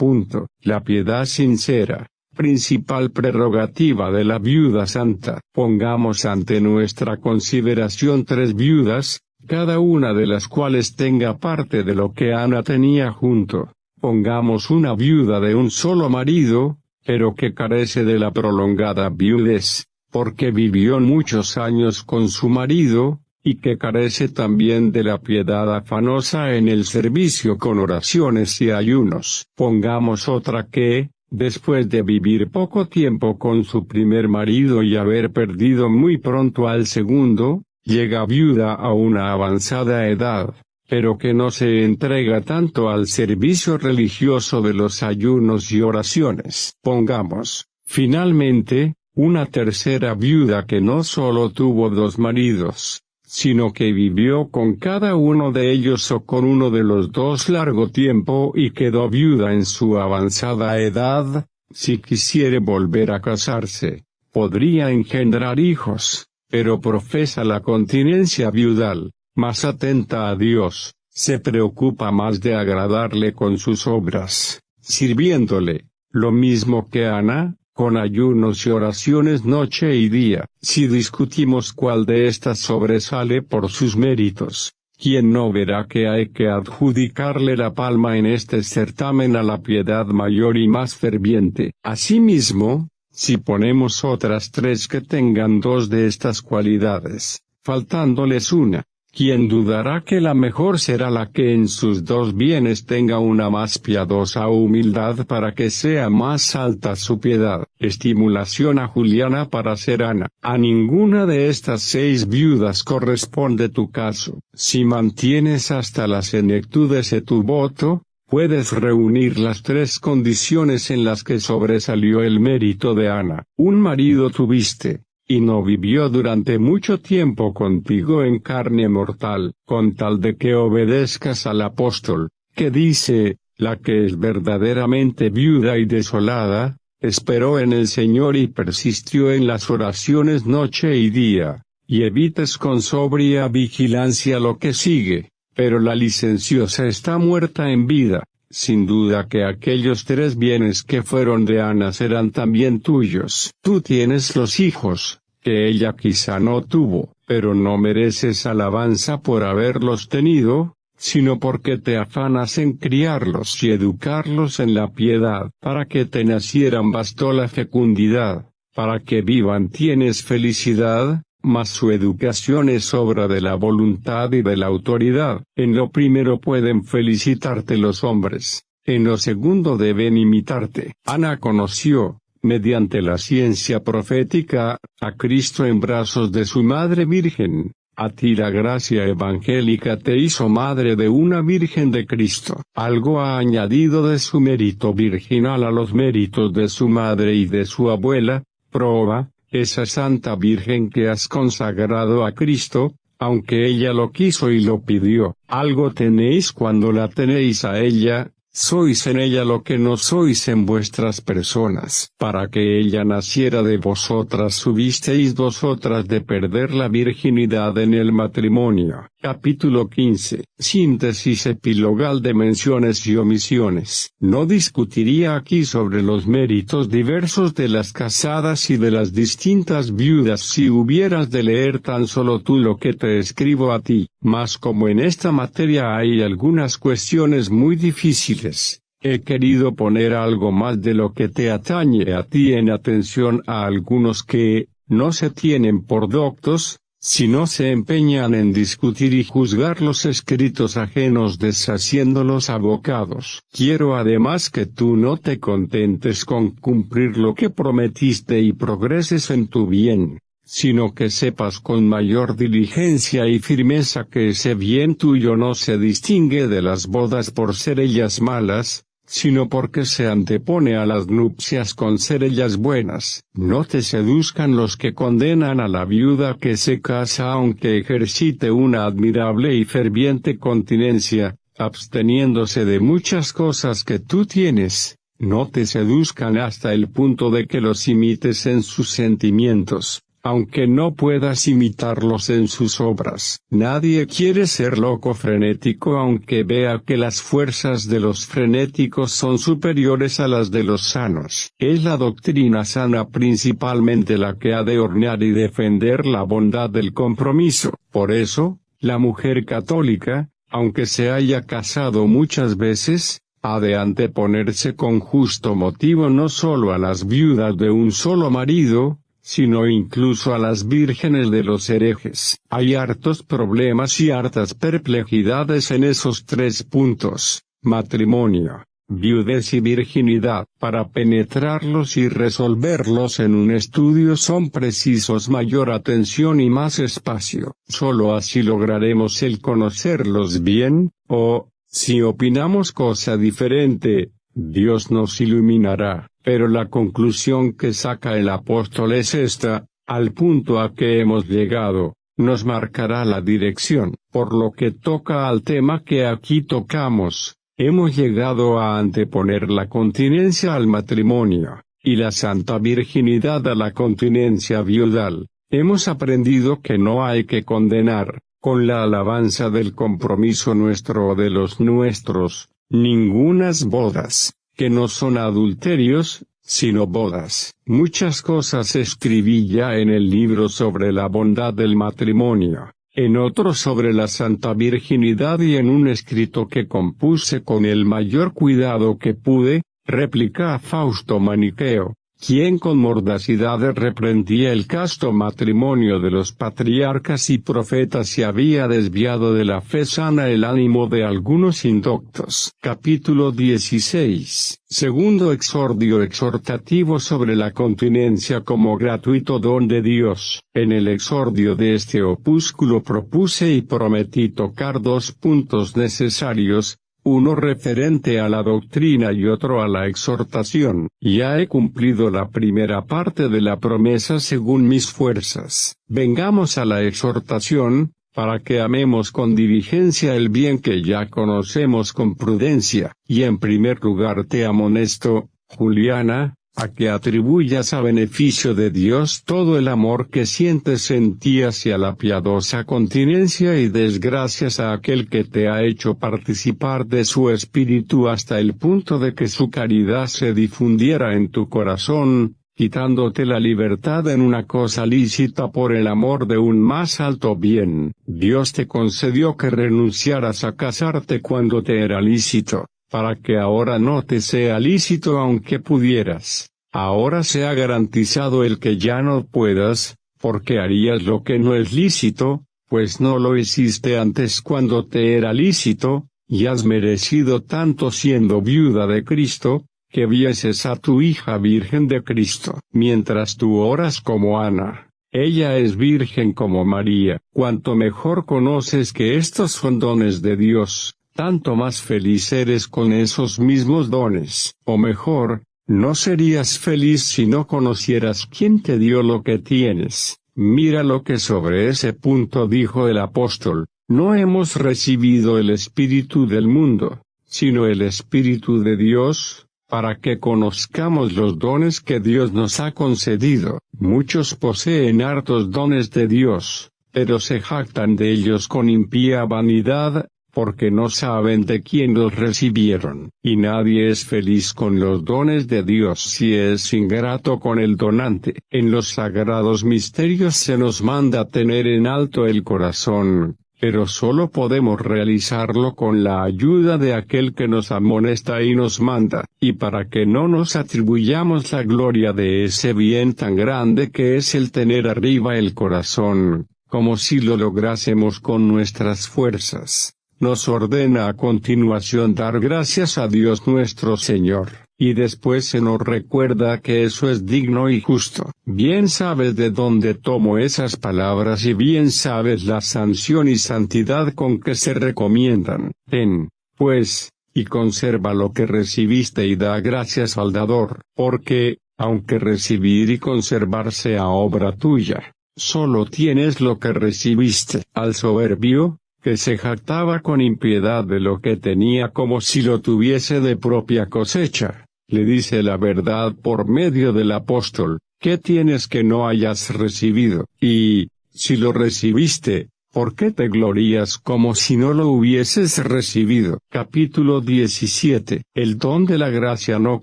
Speaker 1: La piedad sincera. Principal prerrogativa de la viuda santa. Pongamos ante nuestra consideración 3 viudas, cada una de las cuales tenga parte de lo que Ana tenía junto. Pongamos una viuda de un solo marido, pero que carece de la prolongada viudez, porque vivió muchos años con su marido, y que carece también de la piedad afanosa en el servicio con oraciones y ayunos. Pongamos otra que, después de vivir poco tiempo con su primer marido y haber perdido muy pronto al segundo, llega viuda a una avanzada edad, pero que no se entrega tanto al servicio religioso de los ayunos y oraciones. Pongamos, finalmente, una tercera viuda que no solo tuvo 2 maridos, sino que vivió con cada uno de ellos o con uno de los 2 largo tiempo y quedó viuda en su avanzada edad. Si quisiere volver a casarse, podría engendrar hijos, pero profesa la continencia viudal, más atenta a Dios, se preocupa más de agradarle con sus obras, sirviéndole, lo mismo que Ana, con ayunos y oraciones noche y día. Si discutimos cuál de estas sobresale por sus méritos, ¿quién no verá que hay que adjudicarle la palma en este certamen a la piedad mayor y más ferviente? Asimismo, si ponemos otras 3 que tengan 2 de estas cualidades, faltándoles una, ¿quién dudará que la mejor será la que en sus 2 bienes tenga una más piadosa humildad para que sea más alta su piedad? Estimulación a Juliana para ser Ana. A ninguna de estas 6 viudas corresponde tu caso. Si mantienes hasta la senectud ese tu voto, puedes reunir las 3 condiciones en las que sobresalió el mérito de Ana. Un marido tuviste, y no vivió durante mucho tiempo contigo en carne mortal, con tal de que obedezcas al apóstol, que dice, la que es verdaderamente viuda y desolada, esperó en el Señor y persistió en las oraciones noche y día, y evites con sobria vigilancia lo que sigue, pero la licenciosa está muerta en vida. Sin duda que aquellos 3 bienes que fueron de Ana serán también tuyos. Tú tienes los hijos, que ella quizá no tuvo, pero no mereces alabanza por haberlos tenido, sino porque te afanas en criarlos y educarlos en la piedad. Para que te nacieran bastó la fecundidad, para que vivan tienes felicidad, mas su educación es obra de la voluntad y de la autoridad. En lo primero pueden felicitarte los hombres, en lo segundo deben imitarte. Ana conoció, mediante la ciencia profética, a Cristo en brazos de su Madre Virgen. A ti la gracia evangélica te hizo madre de una Virgen de Cristo. Algo ha añadido de su mérito virginal a los méritos de su madre y de su abuela, Proba, esa Santa Virgen que has consagrado a Cristo, aunque ella lo quiso y lo pidió. Algo tenéis cuando la tenéis a ella. Sois en ella lo que no sois en vuestras personas. Para que ella naciera de vosotras subisteis vosotras de perder la virginidad en el matrimonio. Capítulo 15. Síntesis epilogal de menciones y omisiones. No discutiría aquí sobre los méritos diversos de las casadas y de las distintas viudas si hubieras de leer tan solo tú lo que te escribo a ti, mas como en esta materia hay algunas cuestiones muy difíciles, he querido poner algo más de lo que te atañe a ti en atención a algunos que no se tienen por doctos, sino se empeñan en discutir y juzgar los escritos ajenos deshaciéndolos abocados. Quiero además que tú no te contentes con cumplir lo que prometiste y progreses en tu bien, sino que sepas con mayor diligencia y firmeza que ese bien tuyo no se distingue de las bodas por ser ellas malas, sino porque se antepone a las nupcias con ser ellas buenas. No te seduzcan los que condenan a la viuda que se casa aunque ejercite una admirable y ferviente continencia, absteniéndose de muchas cosas que tú tienes. No te seduzcan hasta el punto de que los imites en sus sentimientos, aunque no puedas imitarlos en sus obras. Nadie quiere ser loco frenético aunque vea que las fuerzas de los frenéticos son superiores a las de los sanos. Es la doctrina sana principalmente la que ha de hornear y defender la bondad del compromiso. Por eso, la mujer católica, aunque se haya casado muchas veces, ha de anteponerse con justo motivo no solo a las viudas de un solo marido, sino incluso a las vírgenes de los herejes. Hay hartos problemas y hartas perplejidades en esos tres puntos: matrimonio, viudez y virginidad. Para penetrarlos y resolverlos en un estudio son precisos mayor atención y más espacio. Solo así lograremos el conocerlos bien, o, si opinamos cosa diferente, Dios nos iluminará. Pero la conclusión que saca el apóstol es esta: al punto a que hemos llegado, nos marcará la dirección. Por lo que toca al tema que aquí tocamos, hemos llegado a anteponer la continencia al matrimonio, y la santa virginidad a la continencia viudal. Hemos aprendido que no hay que condenar, con la alabanza del compromiso nuestro o de los nuestros, ningunas bodas, que no son adulterios, sino bodas. Muchas cosas escribí ya en el libro sobre la bondad del matrimonio, en otro sobre la santa virginidad y en un escrito que compuse con el mayor cuidado que pude, réplica a Fausto Maniqueo, quien con mordacidad reprendía el casto matrimonio de los patriarcas y profetas y había desviado de la fe sana el ánimo de algunos indoctos. Capítulo 16. Segundo exordio exhortativo sobre la continencia como gratuito don de Dios. En el exordio de este opúsculo propuse y prometí tocar dos puntos necesarios, uno referente a la doctrina y otro a la exhortación. Ya he cumplido la primera parte de la promesa según mis fuerzas. Vengamos a la exhortación, para que amemos con diligencia el bien que ya conocemos con prudencia. Y en primer lugar te amonesto, Juliana, a que atribuyas a beneficio de Dios todo el amor que sientes en ti hacia la piadosa continencia y desgracias a aquel que te ha hecho participar de su espíritu hasta el punto de que su caridad se difundiera en tu corazón, quitándote la libertad en una cosa lícita por el amor de un más alto bien. Dios te concedió que renunciaras a casarte cuando te era lícito, para que ahora no te sea lícito aunque pudieras. Ahora se ha garantizado el que ya no puedas, porque harías lo que no es lícito, pues no lo hiciste antes cuando te era lícito, y has merecido tanto siendo viuda de Cristo, que vieses a tu hija Virgen de Cristo, mientras tú oras como Ana. Ella es virgen como María. Cuanto mejor conoces que estos son dones de Dios, tanto más feliz eres con esos mismos dones. O mejor, no serías feliz si no conocieras quién te dio lo que tienes. Mira lo que sobre ese punto dijo el apóstol: no hemos recibido el espíritu del mundo, sino el Espíritu de Dios, para que conozcamos los dones que Dios nos ha concedido. Muchos poseen hartos dones de Dios, pero se jactan de ellos con impía vanidad, porque no saben de quién los recibieron. Y nadie es feliz con los dones de Dios si es ingrato con el donante. En los sagrados misterios se nos manda tener en alto el corazón, pero solo podemos realizarlo con la ayuda de aquel que nos amonesta y nos manda, y para que no nos atribuyamos la gloria de ese bien tan grande que es el tener arriba el corazón, como si lo lográsemos con nuestras fuerzas, nos ordena a continuación dar gracias a Dios nuestro Señor, y después se nos recuerda que eso es digno y justo. Bien sabes de dónde tomo esas palabras y bien sabes la sanción y santidad con que se recomiendan. Ten, pues, y conserva lo que recibiste y da gracias al dador, porque, aunque recibir y conservar sea obra tuya, solo tienes lo que recibiste. Al soberbio, que se jactaba con impiedad de lo que tenía como si lo tuviese de propia cosecha, le dice la verdad por medio del apóstol: ¿qué tienes que no hayas recibido? Y, si lo recibiste, ¿por qué te glorías como si no lo hubieses recibido? Capítulo 17. El don de la gracia no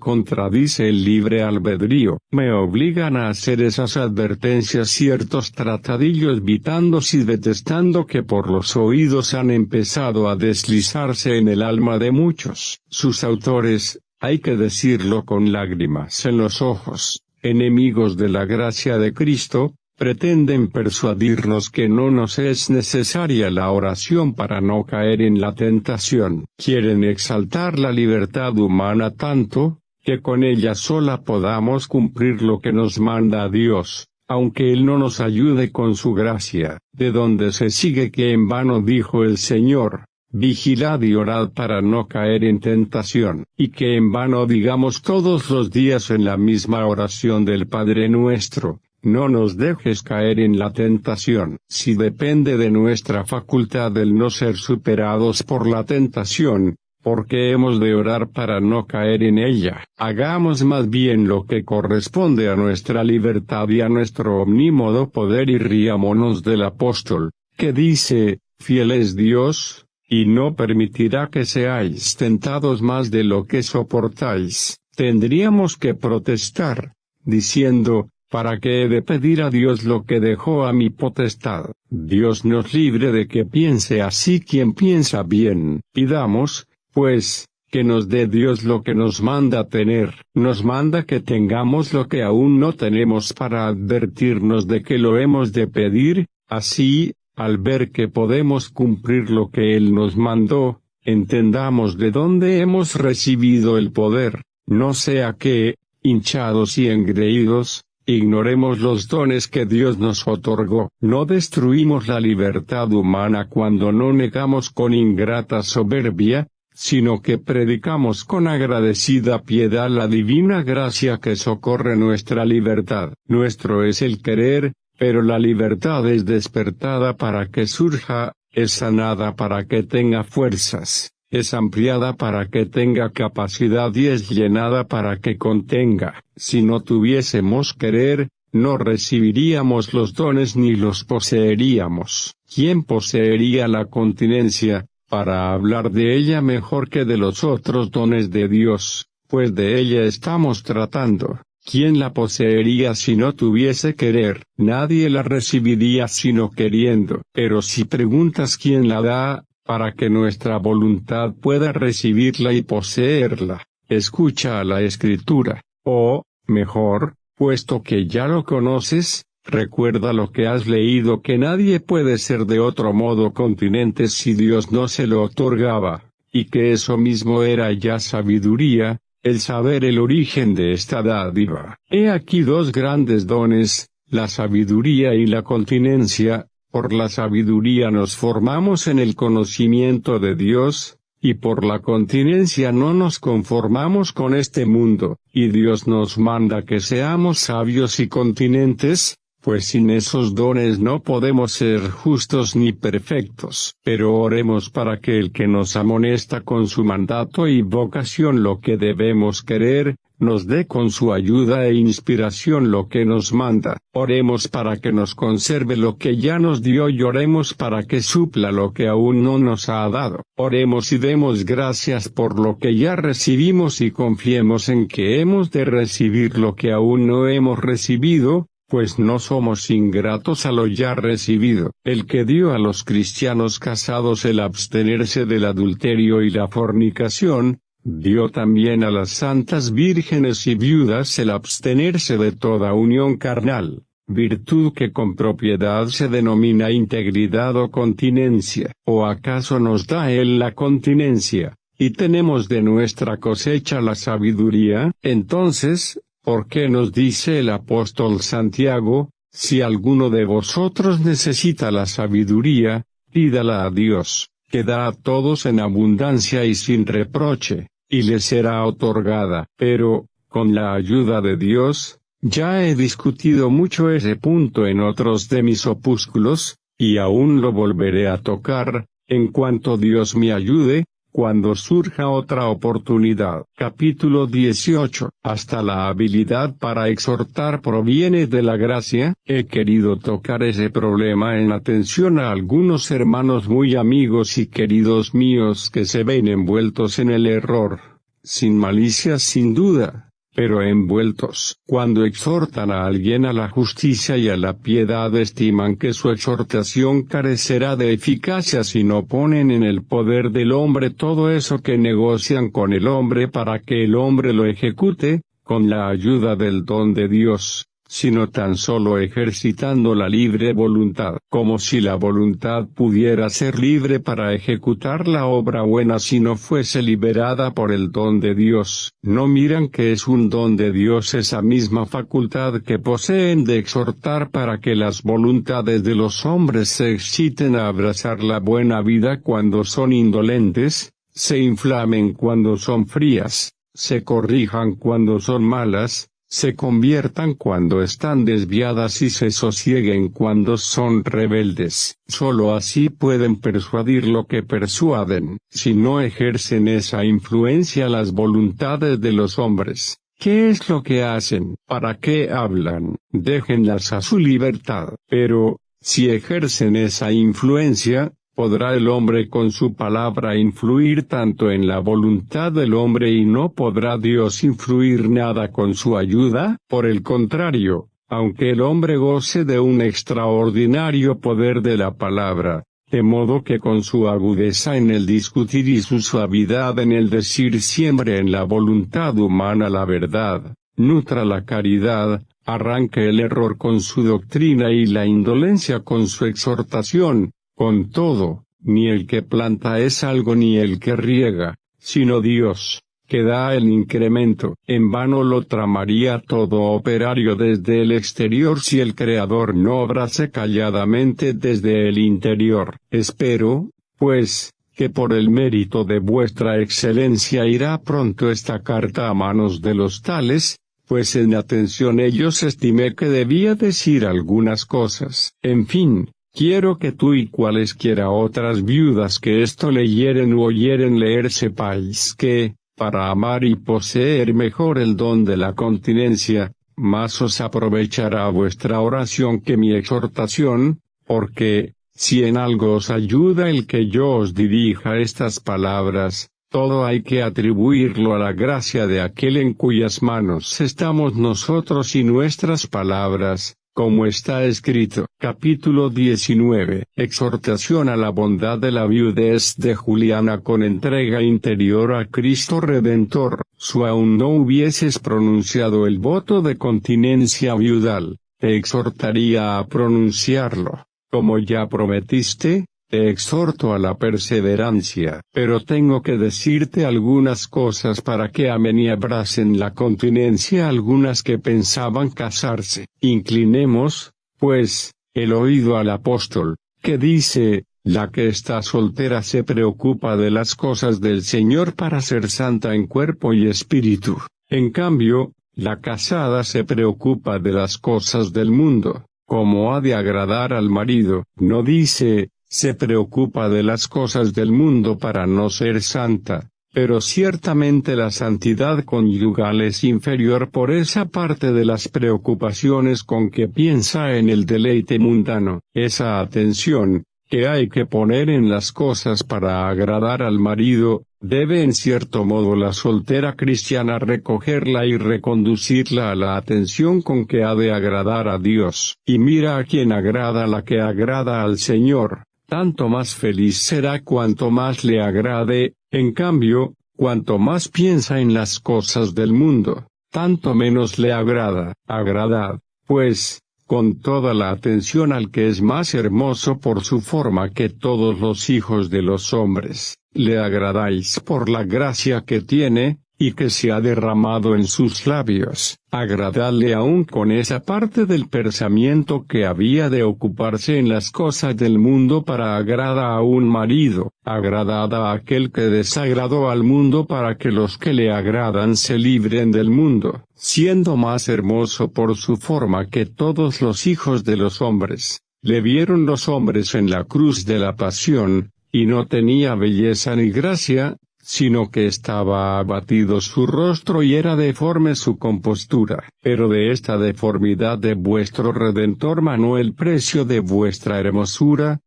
Speaker 1: contradice el libre albedrío. Me obligan a hacer esas advertencias ciertos tratadillos vitandos y detestando que por los oídos han empezado a deslizarse en el alma de muchos. Sus autores, hay que decirlo con lágrimas en los ojos, enemigos de la gracia de Cristo, pretenden persuadirnos que no nos es necesaria la oración para no caer en la tentación. Quieren exaltar la libertad humana tanto, que con ella sola podamos cumplir lo que nos manda Dios, aunque Él no nos ayude con su gracia, de donde se sigue que en vano dijo el Señor: vigilad y orad para no caer en tentación, y que en vano digamos todos los días en la misma oración del Padre nuestro: no nos dejes caer en la tentación. Si depende de nuestra facultad el no ser superados por la tentación, ¿por qué hemos de orar para no caer en ella? Hagamos más bien lo que corresponde a nuestra libertad y a nuestro omnímodo poder y riámonos del apóstol, que dice: fiel es Dios, y no permitirá que seáis tentados más de lo que soportáis. Tendríamos que protestar, diciendo: ¿para qué he de pedir a Dios lo que dejó a mi potestad? Dios nos libre de que piense así quien piensa bien. Pidamos, pues, que nos dé Dios lo que nos manda tener. Nos manda que tengamos lo que aún no tenemos para advertirnos de que lo hemos de pedir. Así, al ver que podemos cumplir lo que Él nos mandó, entendamos de dónde hemos recibido el poder, no sea que, hinchados y engreídos, ignoremos los dones que Dios nos otorgó. No destruimos la libertad humana cuando no negamos con ingrata soberbia, sino que predicamos con agradecida piedad la divina gracia que socorre nuestra libertad. Nuestro es el querer, pero la libertad es despertada para que surja, es sanada para que tenga fuerzas, es ampliada para que tenga capacidad y es llenada para que contenga. Si no tuviésemos querer, no recibiríamos los dones ni los poseeríamos. ¿Quién poseería la continencia, para hablar de ella mejor que de los otros dones de Dios, pues de ella estamos tratando? ¿Quién la poseería si no tuviese querer? Nadie la recibiría sino queriendo. Pero si preguntas quién la da, para que nuestra voluntad pueda recibirla y poseerla, escucha a la Escritura. O, mejor, puesto que ya lo conoces, recuerda lo que has leído, que nadie puede ser de otro modo continente si Dios no se lo otorgaba, y que eso mismo era ya sabiduría, el saber el origen de esta dádiva. He aquí dos grandes dones, la sabiduría y la continencia. Por la sabiduría nos formamos en el conocimiento de Dios, y por la continencia no nos conformamos con este mundo, y Dios nos manda que seamos sabios y continentes, pues sin esos dones no podemos ser justos ni perfectos. Pero oremos para que el que nos amonesta con su mandato y vocación lo que debemos querer, nos dé con su ayuda e inspiración lo que nos manda. Oremos para que nos conserve lo que ya nos dio y oremos para que supla lo que aún no nos ha dado. Oremos y demos gracias por lo que ya recibimos y confiemos en que hemos de recibir lo que aún no hemos recibido, pues no somos ingratos a lo ya recibido. El que dio a los cristianos casados el abstenerse del adulterio y la fornicación, dio también a las santas vírgenes y viudas el abstenerse de toda unión carnal, virtud que con propiedad se denomina integridad o continencia. ¿O acaso nos da Él la continencia, y tenemos de nuestra cosecha la sabiduría? Entonces, ¿por qué nos dice el apóstol Santiago, si alguno de vosotros necesita la sabiduría, pídala a Dios, que da a todos en abundancia y sin reproche, y le será otorgada? Pero, con la ayuda de Dios, ya he discutido mucho ese punto en otros de mis opúsculos, y aún lo volveré a tocar, en cuanto Dios me ayude, cuando surja otra oportunidad. Capítulo 18. Hasta la habilidad para exhortar proviene de la gracia. He querido tocar ese problema en atención a algunos hermanos muy amigos y queridos míos que se ven envueltos en el error, sin malicia sin duda, pero envueltos. Cuando exhortan a alguien a la justicia y a la piedad estiman que su exhortación carecerá de eficacia si no ponen en el poder del hombre todo eso que negocian con el hombre para que el hombre lo ejecute, con la ayuda del don de Dios, sino tan solo ejercitando la libre voluntad, como si la voluntad pudiera ser libre para ejecutar la obra buena si no fuese liberada por el don de Dios. No miran que es un don de Dios esa misma facultad que poseen de exhortar para que las voluntades de los hombres se exciten a abrazar la buena vida cuando son indolentes, se inflamen cuando son frías, se corrijan cuando son malas, se conviertan cuando están desviadas y se sosieguen cuando son rebeldes. Solo así pueden persuadir lo que persuaden. Si no ejercen esa influencia las voluntades de los hombres, ¿qué es lo que hacen? ¿Para qué hablan? Déjenlas a su libertad. Pero, si ejercen esa influencia, ¿podrá el hombre con su palabra influir tanto en la voluntad del hombre y no podrá Dios influir nada con su ayuda? Por el contrario, aunque el hombre goce de un extraordinario poder de la palabra, de modo que con su agudeza en el discutir y su suavidad en el decir siembre en la voluntad humana la verdad, nutra la caridad, arranque el error con su doctrina y la indolencia con su exhortación. Con todo, ni el que planta es algo ni el que riega, sino Dios, que da el incremento. En vano lo tramaría todo operario desde el exterior si el Creador no obrase calladamente desde el interior. Espero, pues, que por el mérito de vuestra excelencia irá pronto esta carta a manos de los tales, pues en atención ellos estimé que debía decir algunas cosas. En fin, quiero que tú y cualesquiera otras viudas que esto leyeren u oyeren leer sepáis que, para amar y poseer mejor el don de la continencia, más os aprovechará vuestra oración que mi exhortación, porque, si en algo os ayuda el que yo os dirija estas palabras, todo hay que atribuirlo a la gracia de aquel en cuyas manos estamos nosotros y nuestras palabras, como está escrito. Capítulo 19. Exhortación a la bondad de la viudez de Juliana con entrega interior a Cristo Redentor. Si aún no hubieses pronunciado el voto de continencia viudal, te exhortaría a pronunciarlo, como ya prometiste, te exhorto a la perseverancia. Pero tengo que decirte algunas cosas para que amen y abracen la continencia algunas que pensaban casarse. Inclinemos, pues, el oído al apóstol, que dice, la que está soltera se preocupa de las cosas del Señor para ser santa en cuerpo y espíritu. En cambio, la casada se preocupa de las cosas del mundo, como ha de agradar al marido. No dice, se preocupa de las cosas del mundo para no ser santa, pero ciertamente la santidad conyugal es inferior por esa parte de las preocupaciones con que piensa en el deleite mundano. Esa atención que hay que poner en las cosas para agradar al marido, debe en cierto modo la soltera cristiana recogerla y reconducirla a la atención con que ha de agradar a Dios. Y mira a quien agrada la que agrada al Señor, tanto más feliz será cuanto más le agrade. En cambio, cuanto más piensa en las cosas del mundo, tanto menos le agrada. Agradad, pues, con toda la atención al que es más hermoso por su forma que todos los hijos de los hombres. Le agradáis por la gracia que tiene, y que se ha derramado en sus labios. Agradadle aún con esa parte del pensamiento que había de ocuparse en las cosas del mundo para agrada a un marido. Agradad a aquel que desagradó al mundo para que los que le agradan se libren del mundo, siendo más hermoso por su forma que todos los hijos de los hombres. Le vieron los hombres en la cruz de la pasión, y no tenía belleza ni gracia, sino que estaba abatido su rostro y era deforme su compostura. Pero de esta deformidad de vuestro Redentor manó el precio de vuestra hermosura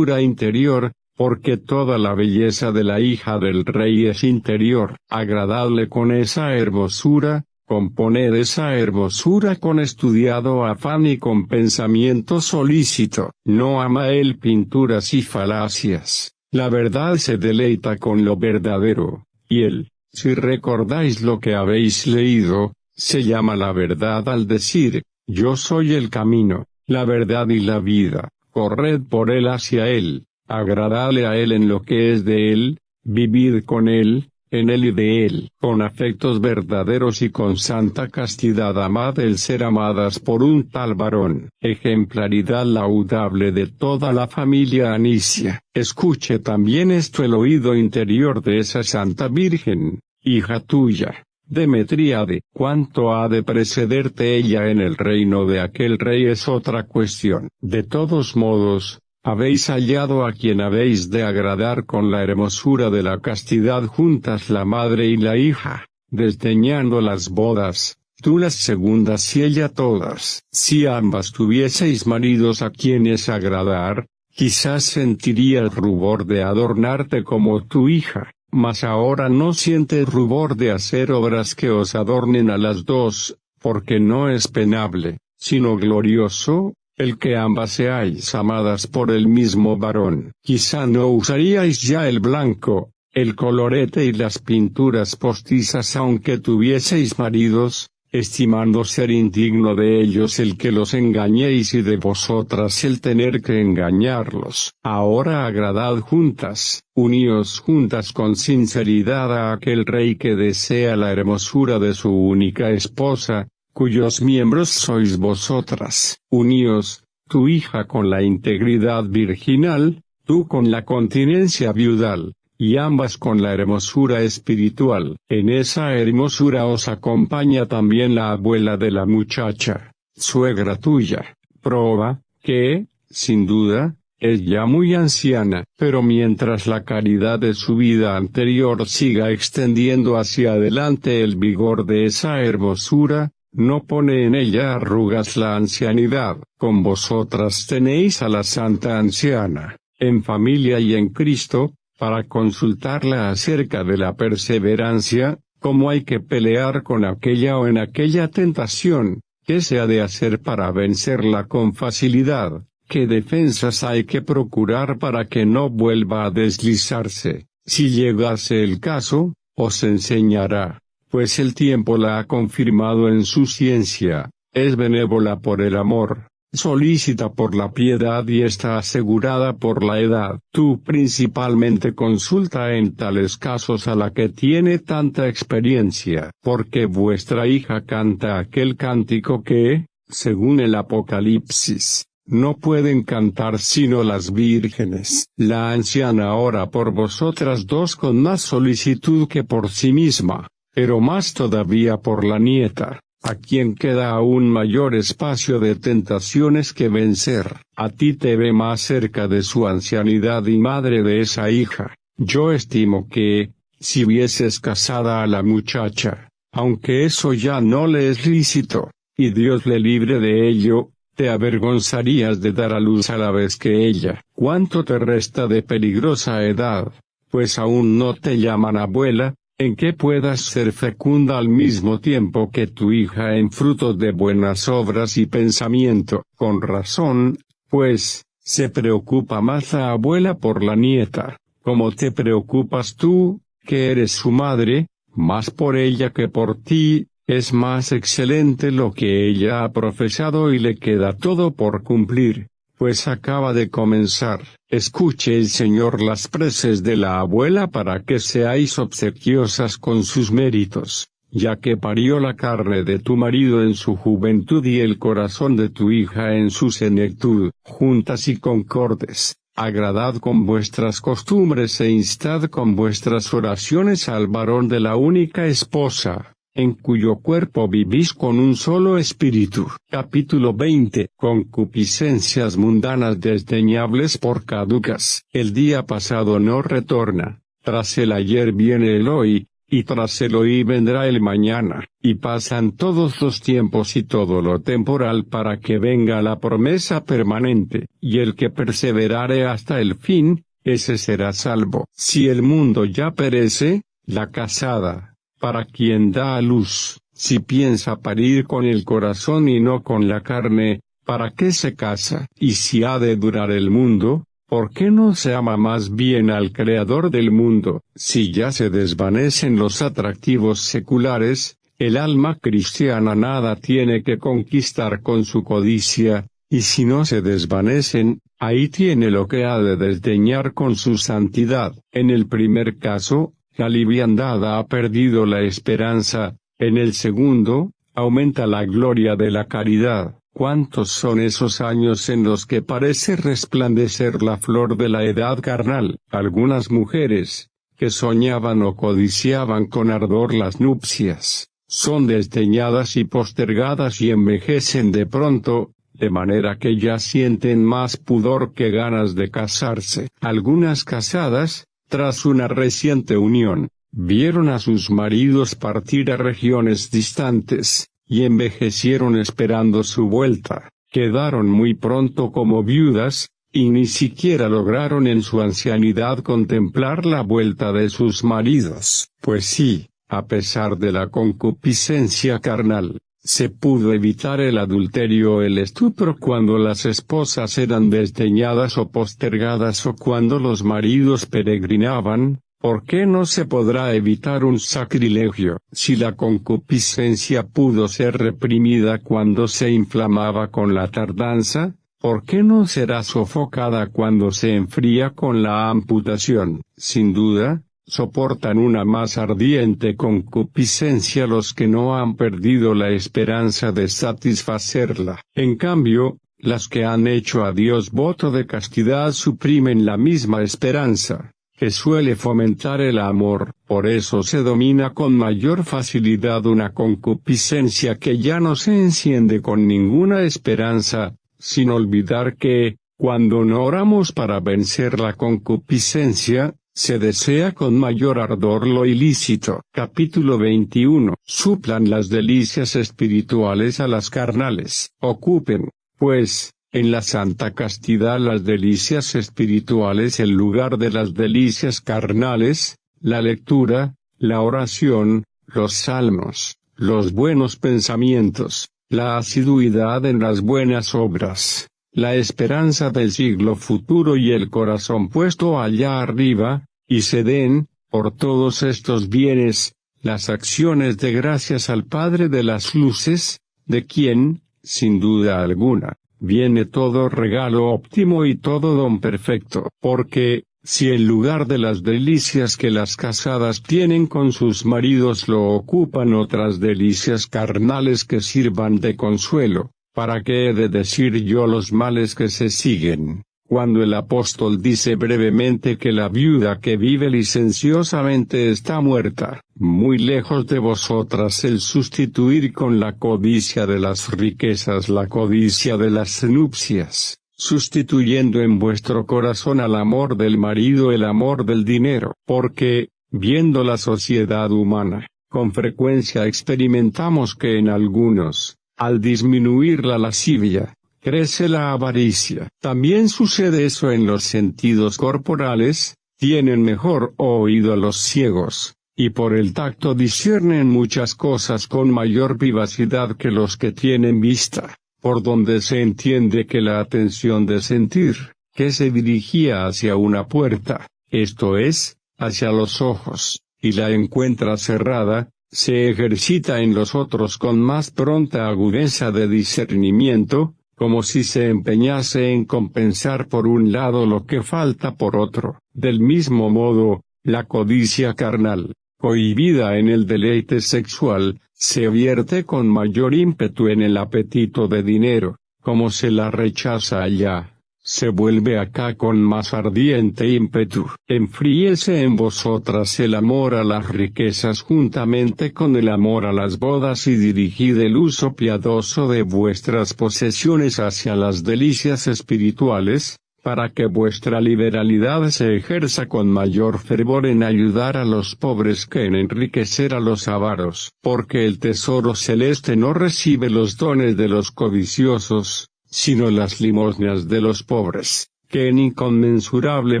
Speaker 1: interior, porque toda la belleza de la hija del Rey es interior. Agradadle con esa hermosura, componed esa hermosura con estudiado afán y con pensamiento solícito. No ama él pinturas y falacias. La verdad se deleita con lo verdadero, y él, si recordáis lo que habéis leído, se llama la verdad al decir, yo soy el camino, la verdad y la vida, corred por él hacia él, agradadle a él en lo que es de él, vivid con él, en él y de él, con afectos verdaderos y con santa castidad amad el ser amadas por un tal varón, ejemplaridad laudable de toda la familia anicia. Escuche también esto el oído interior de esa santa Virgen, hija tuya, Demetríade. Cuánto ha de precederte ella en el reino de aquel rey es otra cuestión. De todos modos, habéis hallado a quien habéis de agradar con la hermosura de la castidad juntas la madre y la hija, desdeñando las bodas, tú las segundas y ella todas. Si ambas tuvieseis maridos a quienes agradar, quizás sentirías rubor de adornarte como tu hija, mas ahora no sientes rubor de hacer obras que os adornen a las dos, porque no es penable, sino glorioso, el que ambas seáis amadas por el mismo varón. Quizá no usaríais ya el blanco, el colorete y las pinturas postizas aunque tuvieseis maridos, estimando ser indigno de ellos el que los engañéis y de vosotras el tener que engañarlos. Ahora agradad juntas, uníos juntas con sinceridad a aquel rey que desea la hermosura de su única esposa, cuyos miembros sois vosotras. Uníos, tu hija con la integridad virginal, tú con la continencia viudal, y ambas con la hermosura espiritual. En esa hermosura os acompaña también la abuela de la muchacha, suegra tuya, Proba, que, sin duda, es ya muy anciana, pero mientras la caridad de su vida anterior siga extendiendo hacia adelante el vigor de esa hermosura, no pone en ella arrugas la ancianidad. Con vosotras tenéis a la santa anciana, en familia y en Cristo, para consultarla acerca de la perseverancia, cómo hay que pelear con aquella o en aquella tentación, qué se ha de hacer para vencerla con facilidad, qué defensas hay que procurar para que no vuelva a deslizarse. Si llegase el caso, os enseñará, pues el tiempo la ha confirmado en su ciencia, es benévola por el amor, solicita por la piedad y está asegurada por la edad. Tú principalmente consulta en tales casos a la que tiene tanta experiencia, porque vuestra hija canta aquel cántico que, según el Apocalipsis, no pueden cantar sino las vírgenes. La anciana ora por vosotras dos con más solicitud que por sí misma, pero más todavía por la nieta, a quien queda aún mayor espacio de tentaciones que vencer. A ti te ve más cerca de su ancianidad y madre de esa hija. Yo estimo que, si vieses casada a la muchacha, aunque eso ya no le es lícito, y Dios le libre de ello, te avergonzarías de dar a luz a la vez que ella. ¿Cuánto te resta de peligrosa edad? Pues aún no te llaman abuela, en que puedas ser fecunda al mismo tiempo que tu hija en frutos de buenas obras y pensamiento. Con razón, pues, se preocupa más la abuela por la nieta, como te preocupas tú, que eres su madre, más por ella que por ti. Es más excelente lo que ella ha profesado y le queda todo por cumplir, pues acaba de comenzar. Escuche el Señor las preces de la abuela para que seáis obsequiosas con sus méritos, ya que parió la carne de tu marido en su juventud y el corazón de tu hija en su senectud. Juntas y concordes, agradad con vuestras costumbres e instad con vuestras oraciones al varón de la única esposa, en cuyo cuerpo vivís con un solo espíritu. Capítulo 20. Concupiscencias mundanas desdeñables por caducas. El día pasado no retorna, tras el ayer viene el hoy, y tras el hoy vendrá el mañana, y pasan todos los tiempos y todo lo temporal para que venga la promesa permanente, y el que perseverare hasta el fin, ese será salvo. Si el mundo ya perece, la casada, para quien da a luz, si piensa parir con el corazón y no con la carne, ¿para qué se casa? Y si ha de durar el mundo, ¿por qué no se ama más bien al Creador del mundo? Si ya se desvanecen los atractivos seculares, el alma cristiana nada tiene que conquistar con su codicia, y si no se desvanecen, ahí tiene lo que ha de desdeñar con su santidad. En el primer caso, la liviandad ha perdido la esperanza, en el segundo, aumenta la gloria de la caridad. ¿Cuántos son esos años en los que parece resplandecer la flor de la edad carnal? Algunas mujeres, que soñaban o codiciaban con ardor las nupcias, son desdeñadas y postergadas y envejecen de pronto, de manera que ya sienten más pudor que ganas de casarse. Algunas casadas, tras una reciente unión, vieron a sus maridos partir a regiones distantes, y envejecieron esperando su vuelta. Quedaron muy pronto como viudas, y ni siquiera lograron en su ancianidad contemplar la vuelta de sus maridos. Pues sí, a pesar de la concupiscencia carnal, se pudo evitar el adulterio o el estupro cuando las esposas eran desdeñadas o postergadas o cuando los maridos peregrinaban. ¿Por qué no se podrá evitar un sacrilegio? Si la concupiscencia pudo ser reprimida cuando se inflamaba con la tardanza, ¿por qué no será sofocada cuando se enfría con la amputación? Sin duda, soportan una más ardiente concupiscencia los que no han perdido la esperanza de satisfacerla. En cambio, las que han hecho a Dios voto de castidad suprimen la misma esperanza, que suele fomentar el amor. Por eso se domina con mayor facilidad una concupiscencia que ya no se enciende con ninguna esperanza, sin olvidar que, cuando no oramos para vencer la concupiscencia, se desea con mayor ardor lo ilícito. Capítulo 21. Suplan las delicias espirituales a las carnales. Ocupen, pues, en la santa castidad las delicias espirituales en lugar de las delicias carnales, la lectura, la oración, los salmos, los buenos pensamientos, la asiduidad en las buenas obras, la esperanza del siglo futuro y el corazón puesto allá arriba, y se den, por todos estos bienes, las acciones de gracias al Padre de las luces, de quien, sin duda alguna, viene todo regalo óptimo y todo don perfecto. Porque, si en lugar de las delicias que las casadas tienen con sus maridos lo ocupan otras delicias carnales que sirvan de consuelo, ¿para qué he de decir yo los males que se siguen? Cuando el apóstol dice brevemente que la viuda que vive licenciosamente está muerta, muy lejos de vosotras el sustituir con la codicia de las riquezas la codicia de las nupcias, sustituyendo en vuestro corazón al amor del marido el amor del dinero, porque, viendo la sociedad humana, con frecuencia experimentamos que en algunos, al disminuir la lascivia, crece la avaricia. También sucede eso en los sentidos corporales, tienen mejor oído los ciegos, y por el tacto disciernen muchas cosas con mayor vivacidad que los que tienen vista, por donde se entiende que la atención de sentir, que se dirigía hacia una puerta, esto es, hacia los ojos, y la encuentra cerrada, se ejercita en los otros con más pronta agudeza de discernimiento, como si se empeñase en compensar por un lado lo que falta por otro. Del mismo modo, la codicia carnal, cohibida en el deleite sexual, se vierte con mayor ímpetu en el apetito de dinero, como se la rechaza allá, se vuelve acá con más ardiente ímpetu. Enfríese en vosotras el amor a las riquezas juntamente con el amor a las bodas y dirigid el uso piadoso de vuestras posesiones hacia las delicias espirituales, para que vuestra liberalidad se ejerza con mayor fervor en ayudar a los pobres que en enriquecer a los avaros. Porque el tesoro celeste no recibe los dones de los codiciosos, sino las limosnas de los pobres, que en inconmensurable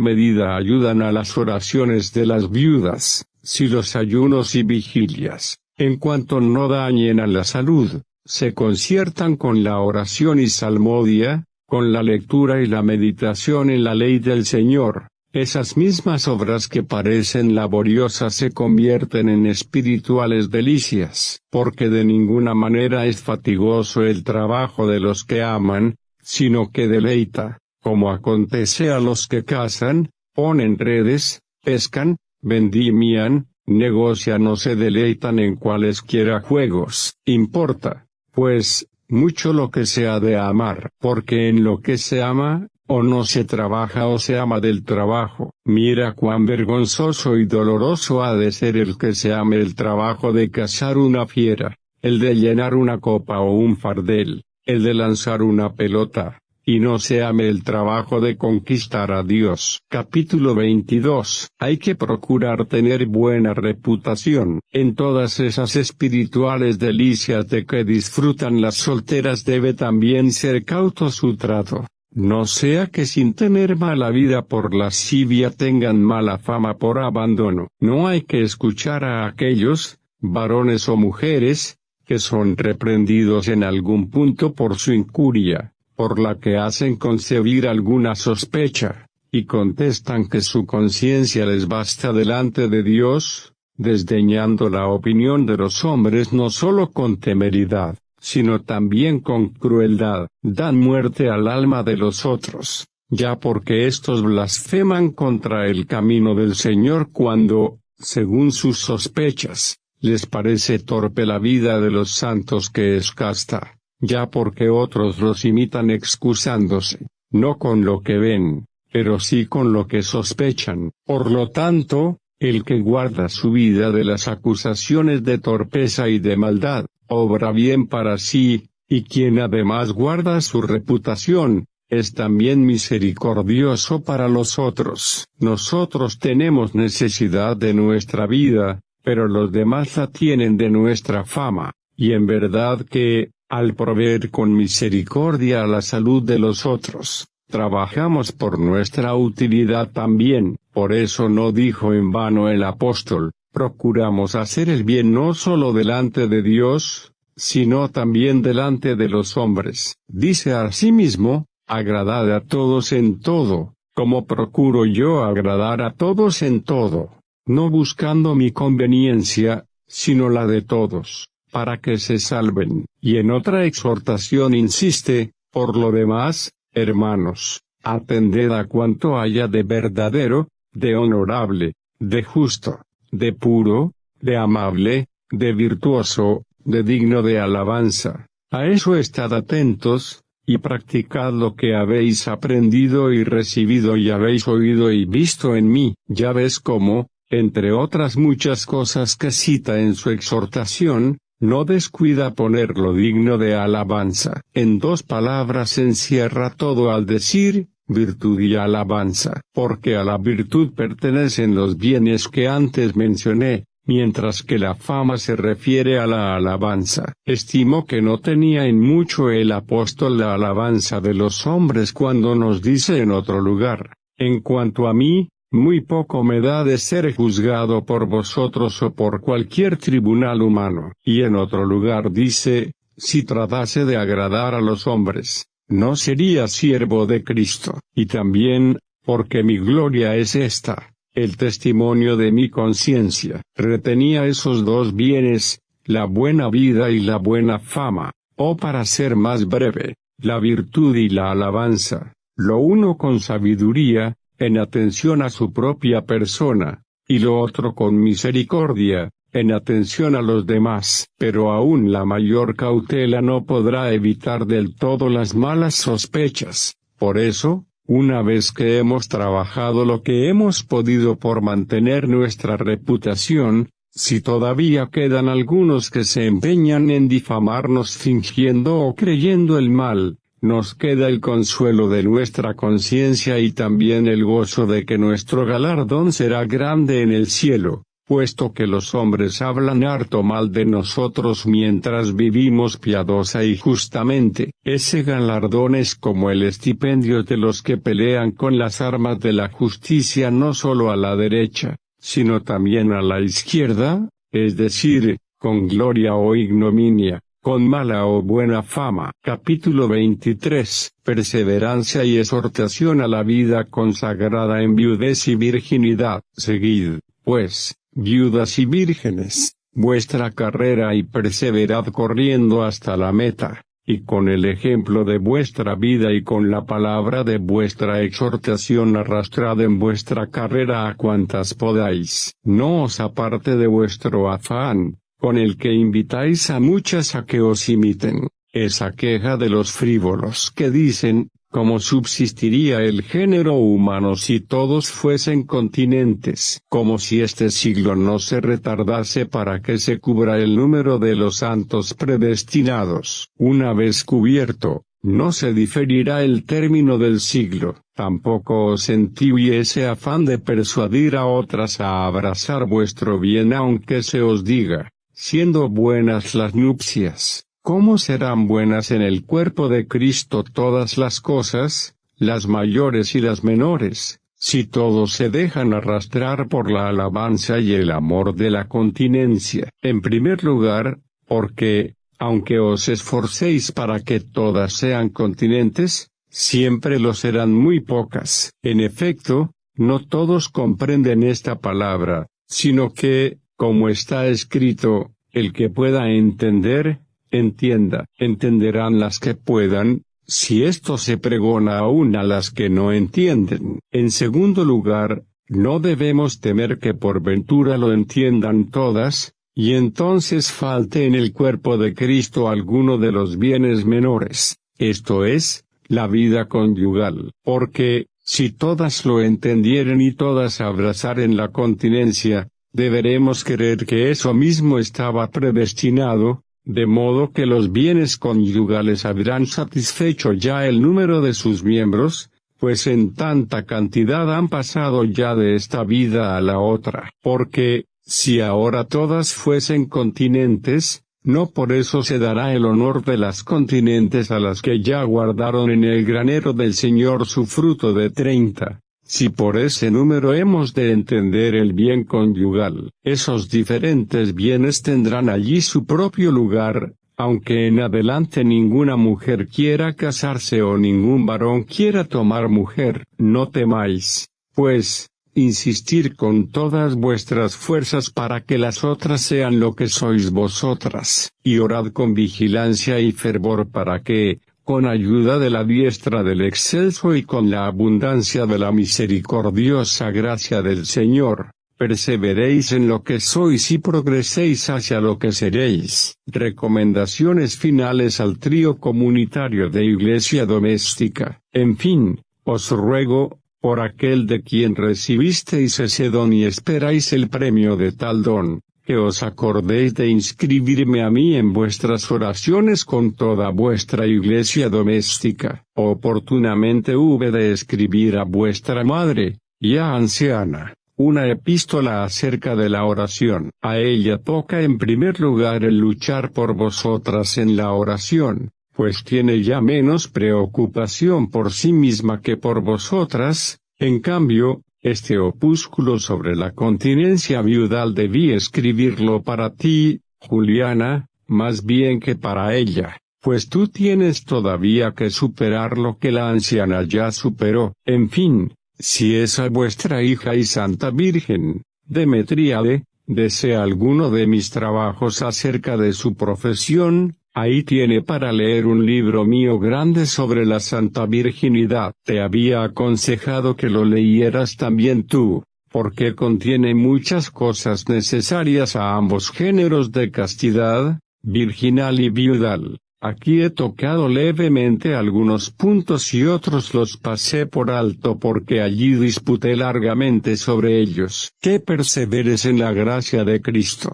Speaker 1: medida ayudan a las oraciones de las viudas, si los ayunos y vigilias, en cuanto no dañen a la salud, se conciertan con la oración y salmodia, con la lectura y la meditación en la ley del Señor. Esas mismas obras que parecen laboriosas se convierten en espirituales delicias, porque de ninguna manera es fatigoso el trabajo de los que aman, sino que deleita, como acontece a los que cazan, ponen redes, pescan, vendimian, negocian o se deleitan en cualesquiera juegos. Importa, pues, mucho lo que se ha de amar, porque en lo que se ama, o no se trabaja o se ama del trabajo. Mira cuán vergonzoso y doloroso ha de ser el que se ame el trabajo de cazar una fiera, el de llenar una copa o un fardel, el de lanzar una pelota, y no se ame el trabajo de conquistar a Dios. Capítulo 22. Hay que procurar tener buena reputación. En todas esas espirituales delicias de que disfrutan las solteras debe también ser cauto su trato. No sea que sin tener mala vida por lascivia tengan mala fama por abandono. No hay que escuchar a aquellos, varones o mujeres, que son reprendidos en algún punto por su incuria, por la que hacen concebir alguna sospecha, y contestan que su conciencia les basta delante de Dios, desdeñando la opinión de los hombres no sólo con temeridad, sino también con crueldad, dan muerte al alma de los otros, ya porque éstos blasfeman contra el camino del Señor cuando, según sus sospechas, les parece torpe la vida de los santos que es casta, ya porque otros los imitan excusándose, no con lo que ven, pero sí con lo que sospechan. Por lo tanto, el que guarda su vida de las acusaciones de torpeza y de maldad, obra bien para sí, y quien además guarda su reputación, es también misericordioso para los otros. Nosotros tenemos necesidad de nuestra vida, pero los demás la tienen de nuestra fama, y en verdad que, al proveer con misericordia a la salud de los otros, trabajamos por nuestra utilidad también. Por eso no dijo en vano el apóstol, procuramos hacer el bien no solo delante de Dios, sino también delante de los hombres. Dice asimismo, agradad a todos en todo, como procuro yo agradar a todos en todo, no buscando mi conveniencia, sino la de todos, para que se salven. Y en otra exhortación insiste, Por lo demás, hermanos, atended a cuanto haya de verdadero, de honorable, de justo, de puro, de amable, de virtuoso, de digno de alabanza. A eso estad atentos, y practicad lo que habéis aprendido y recibido y habéis oído y visto en mí. Ya ves cómo, entre otras muchas cosas que cita en su exhortación, no descuida ponerlo digno de alabanza. En 2 palabras encierra todo al decir, virtud y alabanza, porque a la virtud pertenecen los bienes que antes mencioné, mientras que la fama se refiere a la alabanza. Estimo que no tenía en mucho el apóstol la alabanza de los hombres cuando nos dice en otro lugar, en cuanto a mí, muy poco me da de ser juzgado por vosotros o por cualquier tribunal humano. Y en otro lugar dice, si tratase de agradar a los hombres, no sería siervo de Cristo. Y también, porque mi gloria es esta, el testimonio de mi conciencia. Retenía esos 2 bienes, la buena vida y la buena fama, o para ser más breve, la virtud y la alabanza, lo uno con sabiduría, en atención a su propia persona, y lo otro con misericordia, en atención a los demás. Pero aún la mayor cautela no podrá evitar del todo las malas sospechas. Por eso, una vez que hemos trabajado lo que hemos podido por mantener nuestra reputación, si todavía quedan algunos que se empeñan en difamarnos fingiendo o creyendo el mal, nos queda el consuelo de nuestra conciencia y también el gozo de que nuestro galardón será grande en el cielo, puesto que los hombres hablan harto mal de nosotros mientras vivimos piadosa y justamente. Ese galardón es como el estipendio de los que pelean con las armas de la justicia no solo a la derecha, sino también a la izquierda, es decir, con gloria o ignominia, con mala o buena fama. Capítulo 23. Perseverancia y exhortación a la vida consagrada en viudez y virginidad. Seguid, pues, viudas y vírgenes, vuestra carrera y perseverad corriendo hasta la meta, y con el ejemplo de vuestra vida y con la palabra de vuestra exhortación arrastrad en vuestra carrera a cuantas podáis. No os aparte de vuestro afán, con el que invitáis a muchas a que os imiten. Esa queja de los frívolos que dicen, ¿cómo subsistiría el género humano si todos fuesen continentes? Como si este siglo no se retardase para que se cubra el número de los santos predestinados. Una vez cubierto, no se diferirá el término del siglo. Tampoco os sentí ese afán de persuadir a otras a abrazar vuestro bien aunque se os diga, siendo buenas las nupcias. ¿Cómo serán buenas en el cuerpo de Cristo todas las cosas, las mayores y las menores, si todos se dejan arrastrar por la alabanza y el amor de la continencia? En primer lugar, porque, aunque os esforcéis para que todas sean continentes, siempre lo serán muy pocas. En efecto, no todos comprenden esta palabra, sino que, como está escrito, el que pueda entender, entienda. Entenderán las que puedan, si esto se pregona aún a las que no entienden. En segundo lugar, no debemos temer que por ventura lo entiendan todas, y entonces falte en el cuerpo de Cristo alguno de los bienes menores, esto es, la vida conyugal. Porque, si todas lo entendieren y todas abrazaren la continencia, deberemos creer que eso mismo estaba predestinado, de modo que los bienes conyugales habrán satisfecho ya el número de sus miembros, pues en tanta cantidad han pasado ya de esta vida a la otra. Porque, si ahora todas fuesen continentes, no por eso se dará el honor de las continentes a las que ya guardaron en el granero del Señor su fruto de 30. Si por ese número hemos de entender el bien conyugal, esos diferentes bienes tendrán allí su propio lugar, aunque en adelante ninguna mujer quiera casarse o ningún varón quiera tomar mujer. No temáis, pues, insistir con todas vuestras fuerzas para que las otras sean lo que sois vosotras, y orad con vigilancia y fervor para que, con ayuda de la diestra del excelso y con la abundancia de la misericordiosa gracia del Señor, perseveréis en lo que sois y progreséis hacia lo que seréis. Recomendaciones finales al trío comunitario de Iglesia Doméstica. En fin, os ruego, por aquel de quien recibisteis ese don y esperáis el premio de tal don, que os acordéis de inscribirme a mí en vuestras oraciones con toda vuestra Iglesia Doméstica. Oportunamente hube de escribir a vuestra madre, ya anciana, una epístola acerca de la oración. A ella toca en primer lugar el luchar por vosotras en la oración, pues tiene ya menos preocupación por sí misma que por vosotras. En cambio, este opúsculo sobre la continencia viudal debí escribirlo para ti, Juliana, más bien que para ella, pues tú tienes todavía que superar lo que la anciana ya superó. En fin, si esa vuestra hija y Santa Virgen, Demetríade, desea alguno de mis trabajos acerca de su profesión, ahí tiene para leer un libro mío grande sobre la Santa Virginidad. Te había aconsejado que lo leyeras también tú, porque contiene muchas cosas necesarias a ambos géneros de castidad, virginal y viudal. Aquí he tocado levemente algunos puntos y otros los pasé por alto porque allí disputé largamente sobre ellos. Que perseveres en la gracia de Cristo.